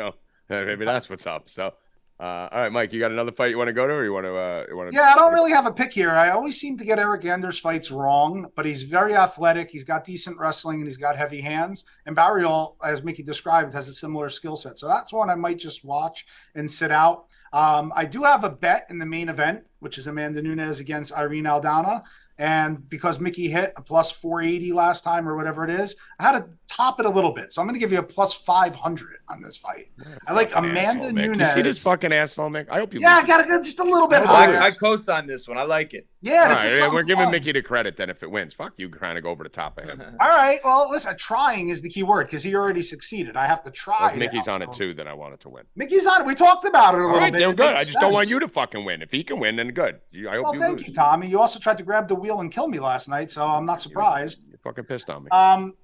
Maybe that's what's up. So, all right, Mike, you got another fight you want to go to, or you want to? Yeah, I don't really have a pick here. I always seem to get Eric Anders' fights wrong, but he's very athletic. He's got decent wrestling, and he's got heavy hands. And Barry Alt, as Mickey described, has a similar skill set. So that's one I might just watch and sit out. I do have a bet in the main event, which is Amanda Nunes against Irene Aldana. And because Mickey hit a plus 480 last time or whatever it is, I had to top it a little bit. So I'm going to give you a plus 500 on this fight. I like Amanda Nunes. You see this fucking asshole, Mick? I hope you. Yeah, I got to go just a little bit higher. I co-sign this one. I like it. Yeah, we're giving Mickey the credit then if it wins. Fuck you, trying to go over the top of him. All right. Well, listen, trying is the key word because he already succeeded. I have to try. Well, if Mickey's on it too, then I want it to win. Mickey's on it. We talked about it a little bit. Then good. I just don't want you to fucking win. If he can win, then good. I hope you thank lose. you, Tommy. You also tried to grab the wheel and kill me last night, so I'm not surprised. You're fucking pissed on me.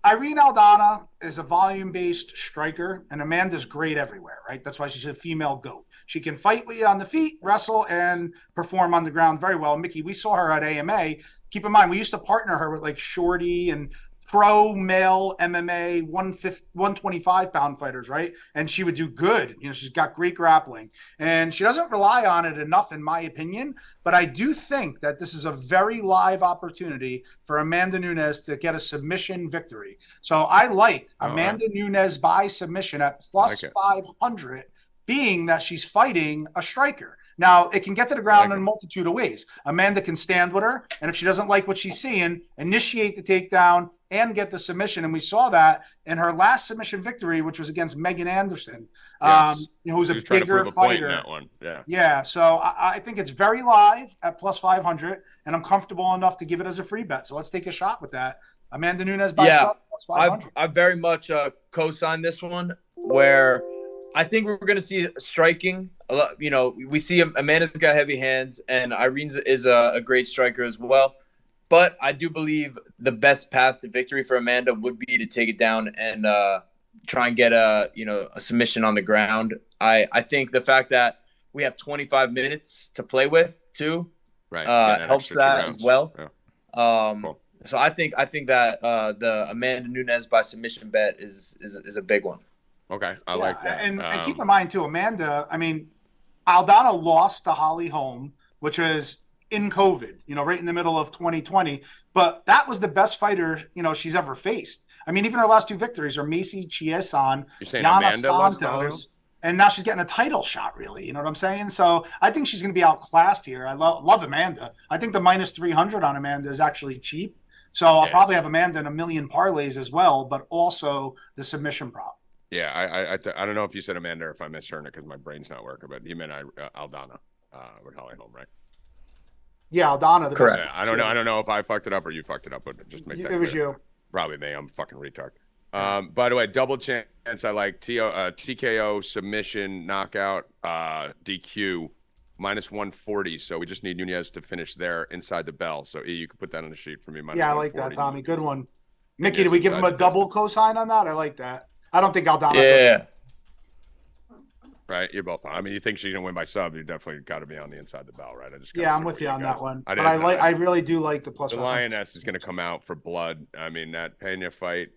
Irene Aldana is a volume-based striker, and Amanda's great everywhere, right? That's why she's a female GOAT. She can fight with you on the feet, wrestle, and perform on the ground very well. Mickey, we saw her at AMA. Keep in mind, we used to partner her with like Shorty and pro male MMA 125-pound fighters, right? And she would do good. She's got great grappling. And she doesn't rely on it enough, in my opinion. But I do think that this is a very live opportunity for Amanda Nunes to get a submission victory. So I like Amanda Nunes by submission at plus 500, being that she's fighting a striker. Now, it can get to the ground in a multitude of ways. Amanda can stand with her, and if she doesn't like what she's seeing, initiate the takedown and get the submission. And we saw that in her last submission victory, which was against Megan Anderson, who's a bigger fighter. That one. Yeah. So I think it's very live at plus 500, and I'm comfortable enough to give it as a free bet. So let's take a shot with that. Amanda Nunes by sub plus 500. I very much co-sign this one, where I think we're going to see striking. We see Amanda's got heavy hands, and Irene is a great striker as well. But I do believe the best path to victory for Amanda would be to take it down and try and get a submission on the ground. I think the fact that we have 25 minutes to play with too, helps that as well. Yeah. Cool. So I think that the Amanda Nunes by submission bet is a big one. Okay, I like that. And keep in mind too, Amanda. I mean, Aldana lost to Holly Holm, which was in COVID, right in the middle of 2020. But that was the best fighter, she's ever faced. I mean, even her last two victories are Macy Chiasson, Yana Santos, and now she's getting a title shot, really. You know what I'm saying? So I think she's going to be outclassed here. I love Amanda. I think the minus 300 on Amanda is actually cheap. So I'll probably have Amanda in a million parlays as well, but also the submission prop. Yeah, I don't know if you said Amanda or if I misheard it because my brain's not working, but you meant Aldana with Holly Holm, right? Yeah, Aldana. Correct. Yeah, I don't know if I fucked it up or you fucked it up, but just make that clear. It was you. Probably me. I'm a fucking retard. By the way, double chance. I like TKO submission knockout DQ minus 140. So we just need Nunes to finish there inside the bell. So you can put that on the sheet for me. Yeah, I like that, Tommy. Good one. Mickey, did we give him a double cosign on that? I like that. I don't think Aldana. Yeah. Right, you're both on. I mean, you think she's gonna win by sub? You definitely got to be on the inside the bell, right? I'm with you on that one. But I really do like the plus. The Lioness is gonna come out for blood. I mean, that Pena fight.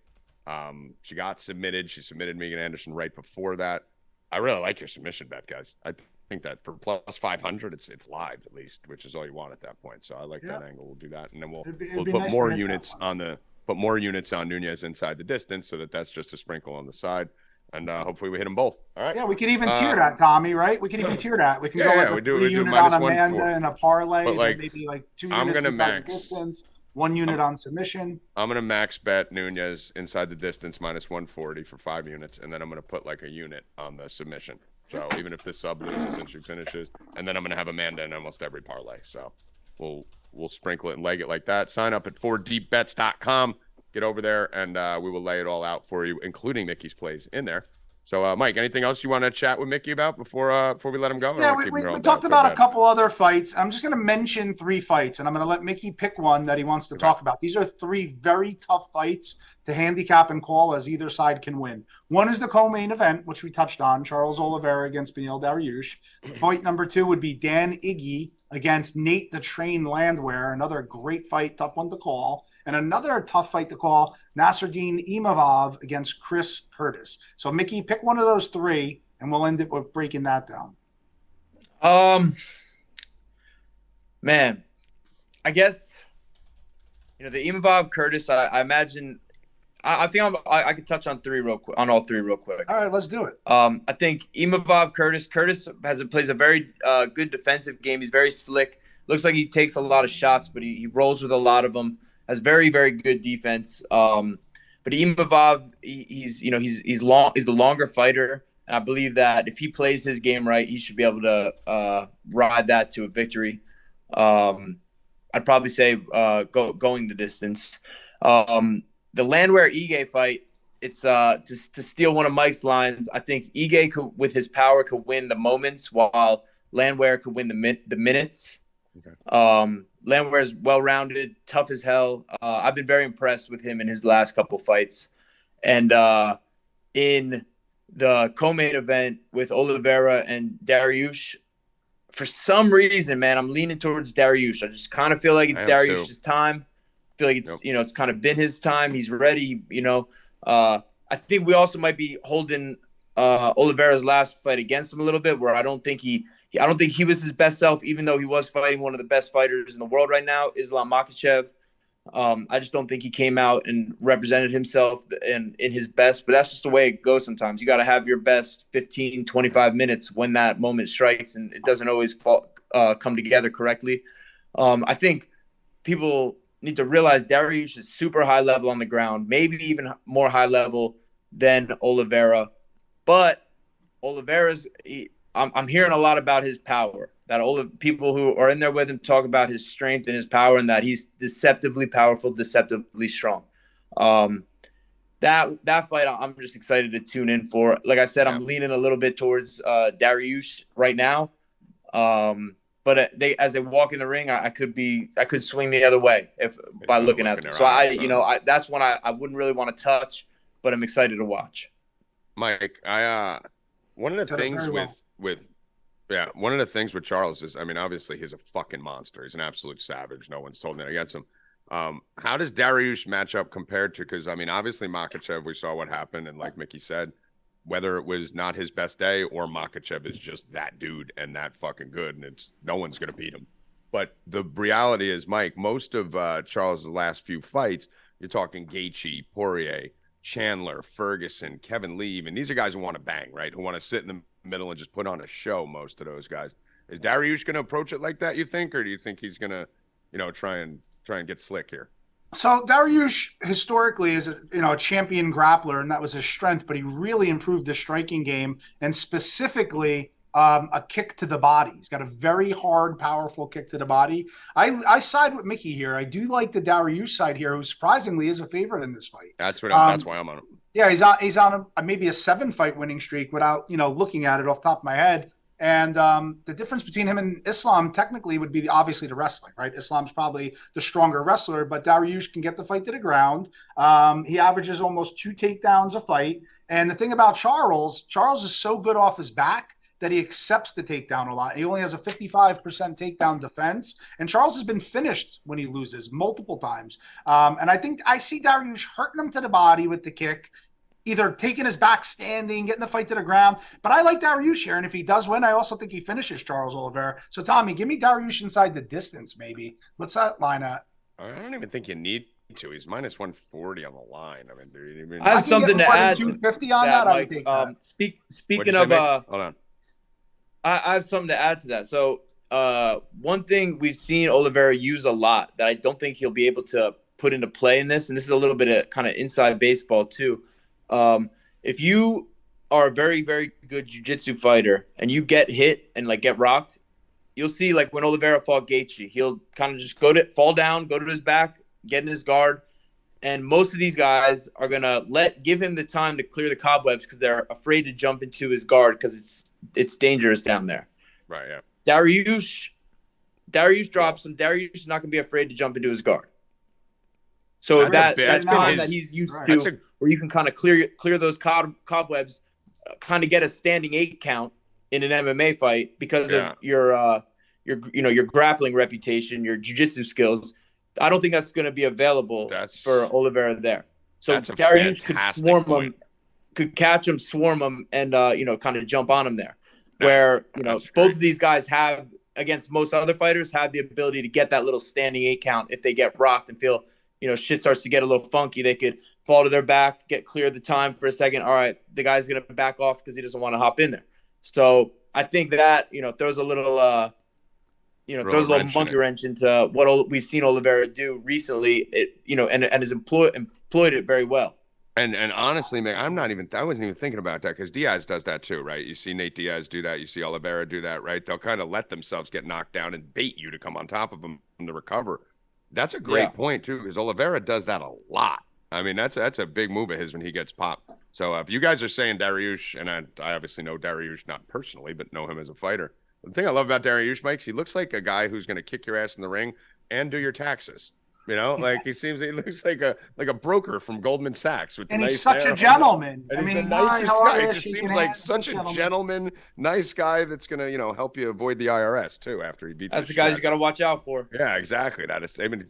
She got submitted. She submitted Megan Anderson right before that. I really like your submission bet, guys. I think that for plus 500, it's live at least, which is all you want at that point. So I like that angle. We'll do that, and then we'll put more units on the put more units on Nunez inside the distance, so that's just a sprinkle on the side. And hopefully we hit them both. All right. Yeah, we could even tier that, Tommy, right? We can even tier that. We can go like a 3-unit on Amanda and a parlay, and then maybe like 2 units inside the distance, 1 unit on submission. I'm going to max bet Nunez inside the distance -140 for 5 units, and then I'm going to put like a unit on the submission. So even if the sub loses and she finishes, and then I'm going to have Amanda in almost every parlay. So we'll sprinkle it and leg it like that. Sign up at 4deepbets.com. Get over there, and we will lay it all out for you, including Mickey's plays in there. So, Mike, anything else you want to chat with Mickey about before we let him go? Yeah, we talked about a couple other fights. I'm just going to mention 3 fights, and I'm going to let Mickey pick one that he wants to talk about. These are 3 very tough fights to handicap and call, as either side can win. One is the co-main event, which we touched on, Charles Oliveira against Beneil Dariush. Fight number 2 would be Dan Iggy against Nate the Train Landwehr, another great fight, tough one to call. And another tough fight to call, Nasruddin Imavov against Chris Curtis. So, Mickey, pick one of those 3, and we'll end it with breaking that down. Man, I guess, the Imavov Curtis, I imagine – I think I could touch on all three real quick. All right, let's do it. I think Imavov Curtis plays a very good defensive game. He's very slick. Looks like he takes a lot of shots, but he rolls with a lot of them. Has very, very good defense. But Imavov, he's the longer fighter, and I believe that if he plays his game right, he should be able to ride that to a victory. I'd probably say going the distance. The Landwehr Ige fight, it's to steal one of Mike's lines. I think Ige with his power could win the moments, while Landwehr could win the minutes. Okay. Landwehr is well-rounded, tough as hell. I've been very impressed with him in his last couple fights. And in the co-main event with Oliveira and Dariush, for some reason, man, I'm leaning towards Dariush. I just kind of feel like it's Dariush's time. I feel like it's it's kind of been his time. He's ready. I think we also might be holding Oliveira's last fight against him a little bit, where I don't think he was his best self, even though he was fighting one of the best fighters in the world right now, Islam Makhachev. I just don't think he came out and represented himself in his best, but that's just the way it goes sometimes. You got to have your best 15, 25 minutes when that moment strikes, and it doesn't always come together correctly. I think people need to realize Dariush is super high level on the ground, maybe even more high level than Oliveira. But Oliveira's I'm hearing a lot about his power, that all the people who are in there with him talk about his strength and his power, and that he's deceptively powerful, deceptively strong. That fight, I'm just excited to tune in for. Like I said, I'm leaning a little bit towards Dariush right now. But as they walk in the ring, I could swing the other way by looking at them. So that's one I wouldn't really want to touch, but I'm excited to watch. Mike, one of the things one of the things with Charles is, I mean, obviously he's a fucking monster. He's an absolute savage. No one's told me against him. How does Dariush match up compared to? Because I mean, obviously Makhachev, we saw what happened, and like Mickey said, whether it was not his best day or Makhachev is just that dude and that fucking good, and no one's going to beat him. But the reality is, Mike, most of Charles' last few fights, you're talking Gaethje, Poirier, Chandler, Ferguson, Kevin Lee, and these are guys who want to bang, right? Who want to sit in the middle and just put on a show, most of those guys. Is Dariush going to approach it like that, you think? Or do you think he's going to, try and get slick here? So Dariush historically is a champion grappler, and that was his strength, but he really improved the striking game, and specifically a kick to the body. He's got a very hard, powerful kick to the body. I side with Mickey here. I do like the Dariush side here, who surprisingly is a favorite in this fight. That's why I'm on him. Yeah, he's on maybe a 7-fight winning streak without looking at it off the top of my head. And the difference between him and Islam technically would be obviously the wrestling, right? Islam's probably the stronger wrestler, but Dariush can get the fight to the ground. He averages almost 2 takedowns a fight. And the thing about Charles is so good off his back that he accepts the takedown a lot. He only has a 55% takedown defense. And Charles has been finished when he loses multiple times. And I think I see Dariush hurting him to the body with the kick, either taking his back standing, getting the fight to the ground. But I like Dariush here, and if he does win, I also think he finishes Charles Oliveira. So, Tommy, give me Dariush inside the distance, maybe. What's that line at? I don't even think you need to. He's minus 140 on the line. I mean, dude, I have something to add. 250 on that. I would take that. Speaking of, hold on. I have something to add to that. So, one thing we've seen Oliveira use a lot that I don't think he'll be able to put into play in this, and this is a little bit of kind of inside baseball too. If you are a very, very good jiu-jitsu fighter and you get hit and like get rocked, you'll see like when Oliveira fought Gaethje, he'll kind of just fall down, go to his back, get in his guard. And most of these guys are going to give him the time to clear the cobwebs because they're afraid to jump into his guard because it's dangerous down there. Right, yeah. Dariush drops him. Dariush is not going to be afraid to jump into his guard. So that's time that he's used to where you can kind of clear those cobwebs, kind of get a standing 8 count in an MMA fight because of your grappling reputation, your jiu-jitsu skills. I don't think that's going to be available for Oliveira there. So Dariush could swarm him, could catch him, swarm him, and kind of jump on him there. Where both of these guys have, against most other fighters, have the ability to get that little standing 8 count if they get rocked and feel shit starts to get a little funky. They could fall to their back, clear the time for a second. All right, the guy's going to back off because he doesn't want to hop in there. So I think that throws a little monkey wrench into what we've seen Oliveira do recently. And has employed it very well. And honestly, man, I wasn't even thinking about that because Diaz does that too, right? You see Nate Diaz do that. You see Oliveira do that, right? They'll kind of let themselves get knocked down and bait you to come on top of them to recover. That's a great point too, because Oliveira does that a lot. I mean, that's a big move of his when he gets popped. So if you guys are saying Dariush, and I obviously know Dariush not personally, but know him as a fighter. The thing I love about Dariush, Mike, he looks like a guy who's going to kick your ass in the ring and do your taxes. Like he looks like a broker from Goldman Sachs with. And he's such a gentleman. And he's the nicest guy. He just seems like such a gentleman, nice guy that's gonna help you avoid the IRS too after he beats. That's the guys you got to watch out for. Yeah, exactly. That is. I mean,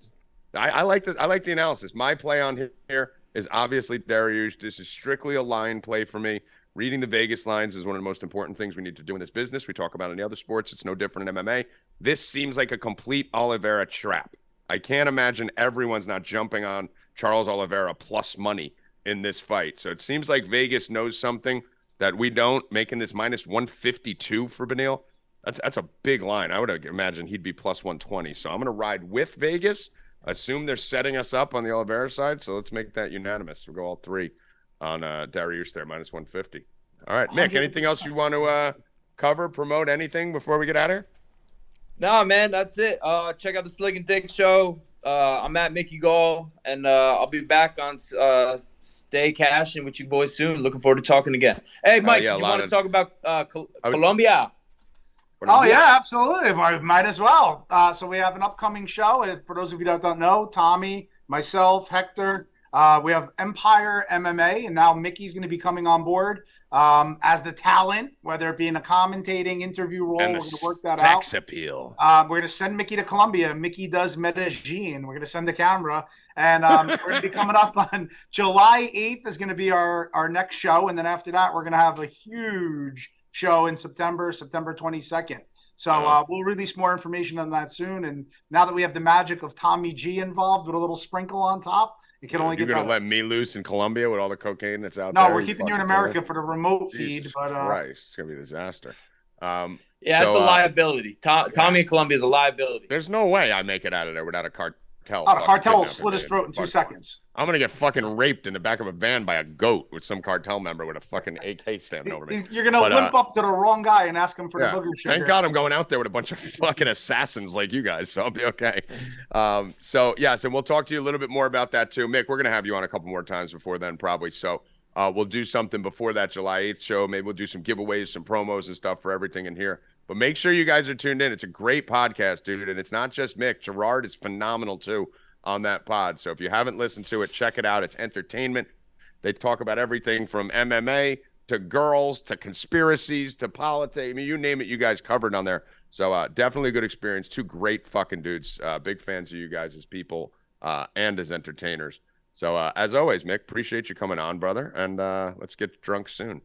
I like the analysis. My play on here is obviously Dariush. This is strictly a line play for me. Reading the Vegas lines is one of the most important things we need to do in this business. We talk about it in the other sports. It's no different in MMA. This seems like a complete Oliveira trap. I can't imagine everyone's not jumping on Charles Oliveira plus money in this fight. So it seems like Vegas knows something that we don't, making this minus 152 for Beneil. That's a big line. I would imagine he'd be plus 120. So I'm going to ride with Vegas. Assume they're setting us up on the Oliveira side. So let's make that unanimous. We'll go all three on Dariush there, minus 150. All right, Mick, anything else you want to cover, promote, anything before we get out of here? No, man, that's it. Check out the Slick and Thick show. I'm at Mickey Gall, and I'll be back on Stay Cashin with you boys soon. Looking forward to talking again. Hey, Mike, you want to talk about Colombia? Oh, yeah, absolutely. Might as well. So we have an upcoming show. For those of you that don't know, Tommy, myself, Hector, we have Empire MMA, and now Mickey's going to be coming on board as the talent, whether it be in a commentating interview role. We're going to work that out. Sex appeal. We're going to send Mickey to Colombia. Mickey does Medellin. We're going to send the camera. And we're going to be coming up on July 8th is going to be our next show. And then after that, we're going to have a huge show in September 22nd. So we'll release more information on that soon. And now that we have the magic of Tommy G involved with a little sprinkle on top, it can only get better. You're going to let me loose in Colombia with all the cocaine that's out there? No, we're keeping you in America for the remote feed. But Christ, it's going to be a disaster. Yeah, it's a liability. Tommy in Colombia is a liability. There's no way I make it out of there without a cartel. Oh, the cartel will slit his throat in 2 seconds. I'm going to get fucking raped in the back of a van by a goat with some cartel member with a fucking AK standing over me. You're going to limp up to the wrong guy and ask him for the booger sugar. Thank God I'm going out there with a bunch of fucking assassins like you guys, so I'll be okay. So we'll talk to you a little bit more about that too. Mick, we're going to have you on a couple more times before then probably. So we'll do something before that July 8th show. Maybe we'll do some giveaways, some promos and stuff for everything in here. But make sure you guys are tuned in. It's a great podcast, dude. And it's not just Mick. Gerard is phenomenal too on that pod. So if you haven't listened to it, check it out. It's entertainment. They talk about everything from MMA to girls to conspiracies to politics. I mean, you name it, you guys covered on there. So definitely a good experience. Two great fucking dudes. Big fans of you guys as people and as entertainers. So as always, Mick, appreciate you coming on, brother. And let's get drunk soon.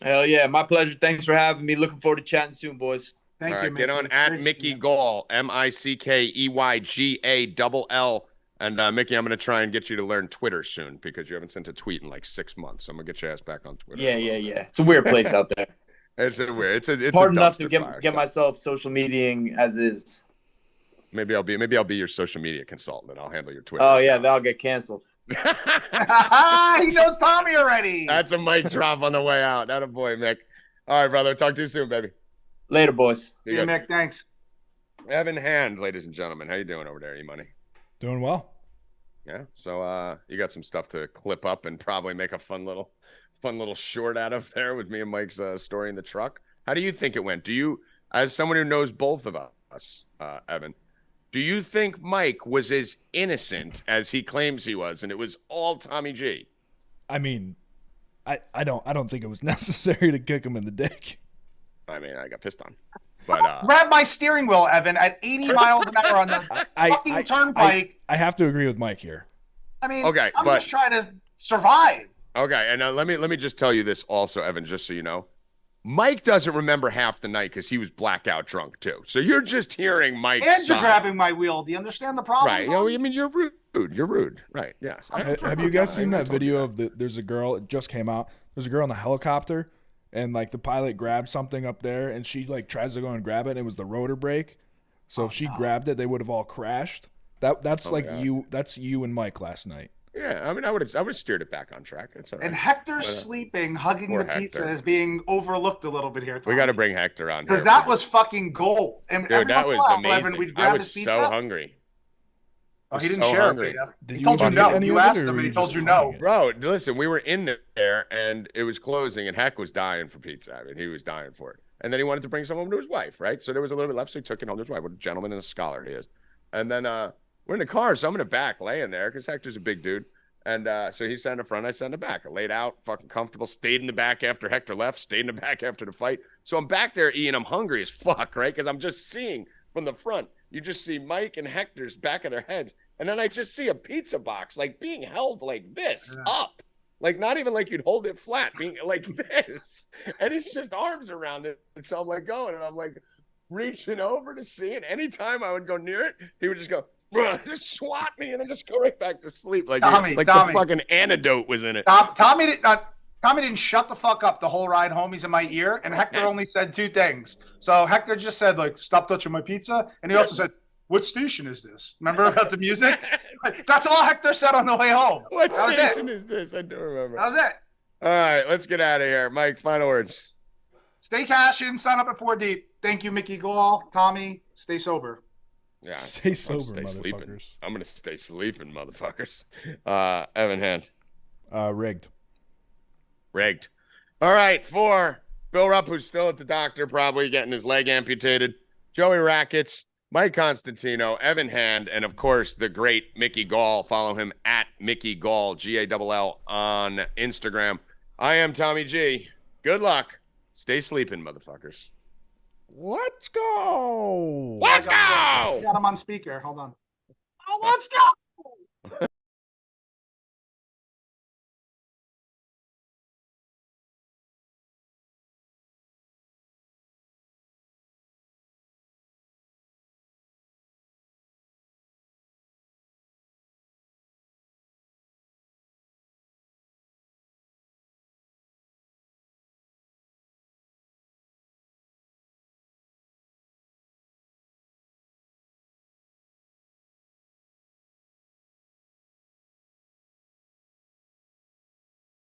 Hell yeah. My pleasure. Thanks for having me. Looking forward to chatting soon, boys. Thank you, Get on at Mickey Gall, MickeyGall. And Mickey, I'm going to try and get you to learn Twitter soon because you haven't sent a tweet in like 6 months. So I'm going to get your ass back on Twitter. Yeah. It's a weird place out there. It's weird. It's hard a enough to dumpster fire, get myself social mediaing as is. Maybe I'll be your social media consultant and I'll handle your Twitter. Oh yeah, that'll get canceled. He knows Tommy already. That's a mic drop on the way out. That a boy, Mick. All right, brother. Talk to you soon, baby. Later, boys. Yeah, Mick. Thanks. Evan Hand, ladies and gentlemen. How you doing over there, E-Money? Doing well. Yeah. So you got some stuff to clip up and probably make a fun little short out of there with me and Mike's story in the truck. How do you think it went? Do you, as someone who knows both of us, Evan, do you think Mike was as innocent as he claims he was, and it was all Tommy G? I mean, I don't think it was necessary to kick him in the dick. I mean, I got pissed on. But grab my steering wheel, Evan, at 80 miles an hour on the fucking turnpike. I have to agree with Mike here. I mean, okay, I'm just trying to survive. Okay, and let me just tell you this also, Evan, just so you know. Mike doesn't remember half the night because he was blackout drunk too. So you're just hearing Mike's And you're side. grabbing my wheel. Do you understand the problem? Right. I mean, you're rude. You're rude. Right. Yes. Have you guys seen that video of there's a girl, it just came out. There's a girl in the helicopter and like the pilot grabbed something up there and she like tries to go and grab it and it was the rotor brake. So if she grabbed it, they would have all crashed. That's that's you and Mike last night. Yeah, I mean, I would have steered it back on track. It's all right. And Hector's sleeping, hugging the pizza is being overlooked a little bit here. Tommy. We got to bring Hector on because that was fucking gold. And dude, that was amazing. I was so hungry. Oh, he didn't share it. He told you no. You asked him, and he told you no. Bro, listen, we were in there, and it was closing, and Heck was dying for pizza. I mean, he was dying for it. And then he wanted to bring some home to his wife, right? So there was a little bit left, so he took it home to his wife. What a gentleman and a scholar he is. And then we're in the car, so I'm in the back laying there because Hector's a big dude. And so he sat in the front, I sat in the back. I laid out, fucking comfortable, stayed in the back after Hector left, stayed in the back after the fight. So I'm back there eating, I'm hungry as fuck, right? Because I'm just seeing from the front. You just see Mike and Hector's back of their heads. And then I just see a pizza box, like, being held like this, up. Like, not even like you'd hold it flat, being like this. And it's just arms around it. And so I'm like going, and I'm like reaching over to see it. Anytime I would go near it, he would just go, just swat me and then just go right back to sleep. Like, Tommy, the fucking antidote was in it. Tommy didn't shut the fuck up the whole ride home. He's in my ear. And Hector only said two things. So Hector just said, like, stop touching my pizza. And he also said, what station is this? Remember about the music? That's all Hector said on the way home. What station is this? I do remember. That was it. All right, let's get out of here. Mike, final words. Stay cashin', sign up at 4 Deep. Thank you, Mickey Gall. Tommy, stay sober. Yeah, stay sober, stay motherfuckers. Sleeping. I'm gonna stay sleeping, motherfuckers. Evan Hand. Rigged. All right, for Bill Rupp, who's still at the doctor, probably getting his leg amputated. Joey Rackets, Mike Constantino, Evan Hand, and of course the great Mickey Gall. Follow him at Mickey Gall, Gall on Instagram. I am Tommy G. Good luck. Stay sleeping, motherfuckers. Let's go. Let's go. Got him on speaker. Hold on. Oh, let's go.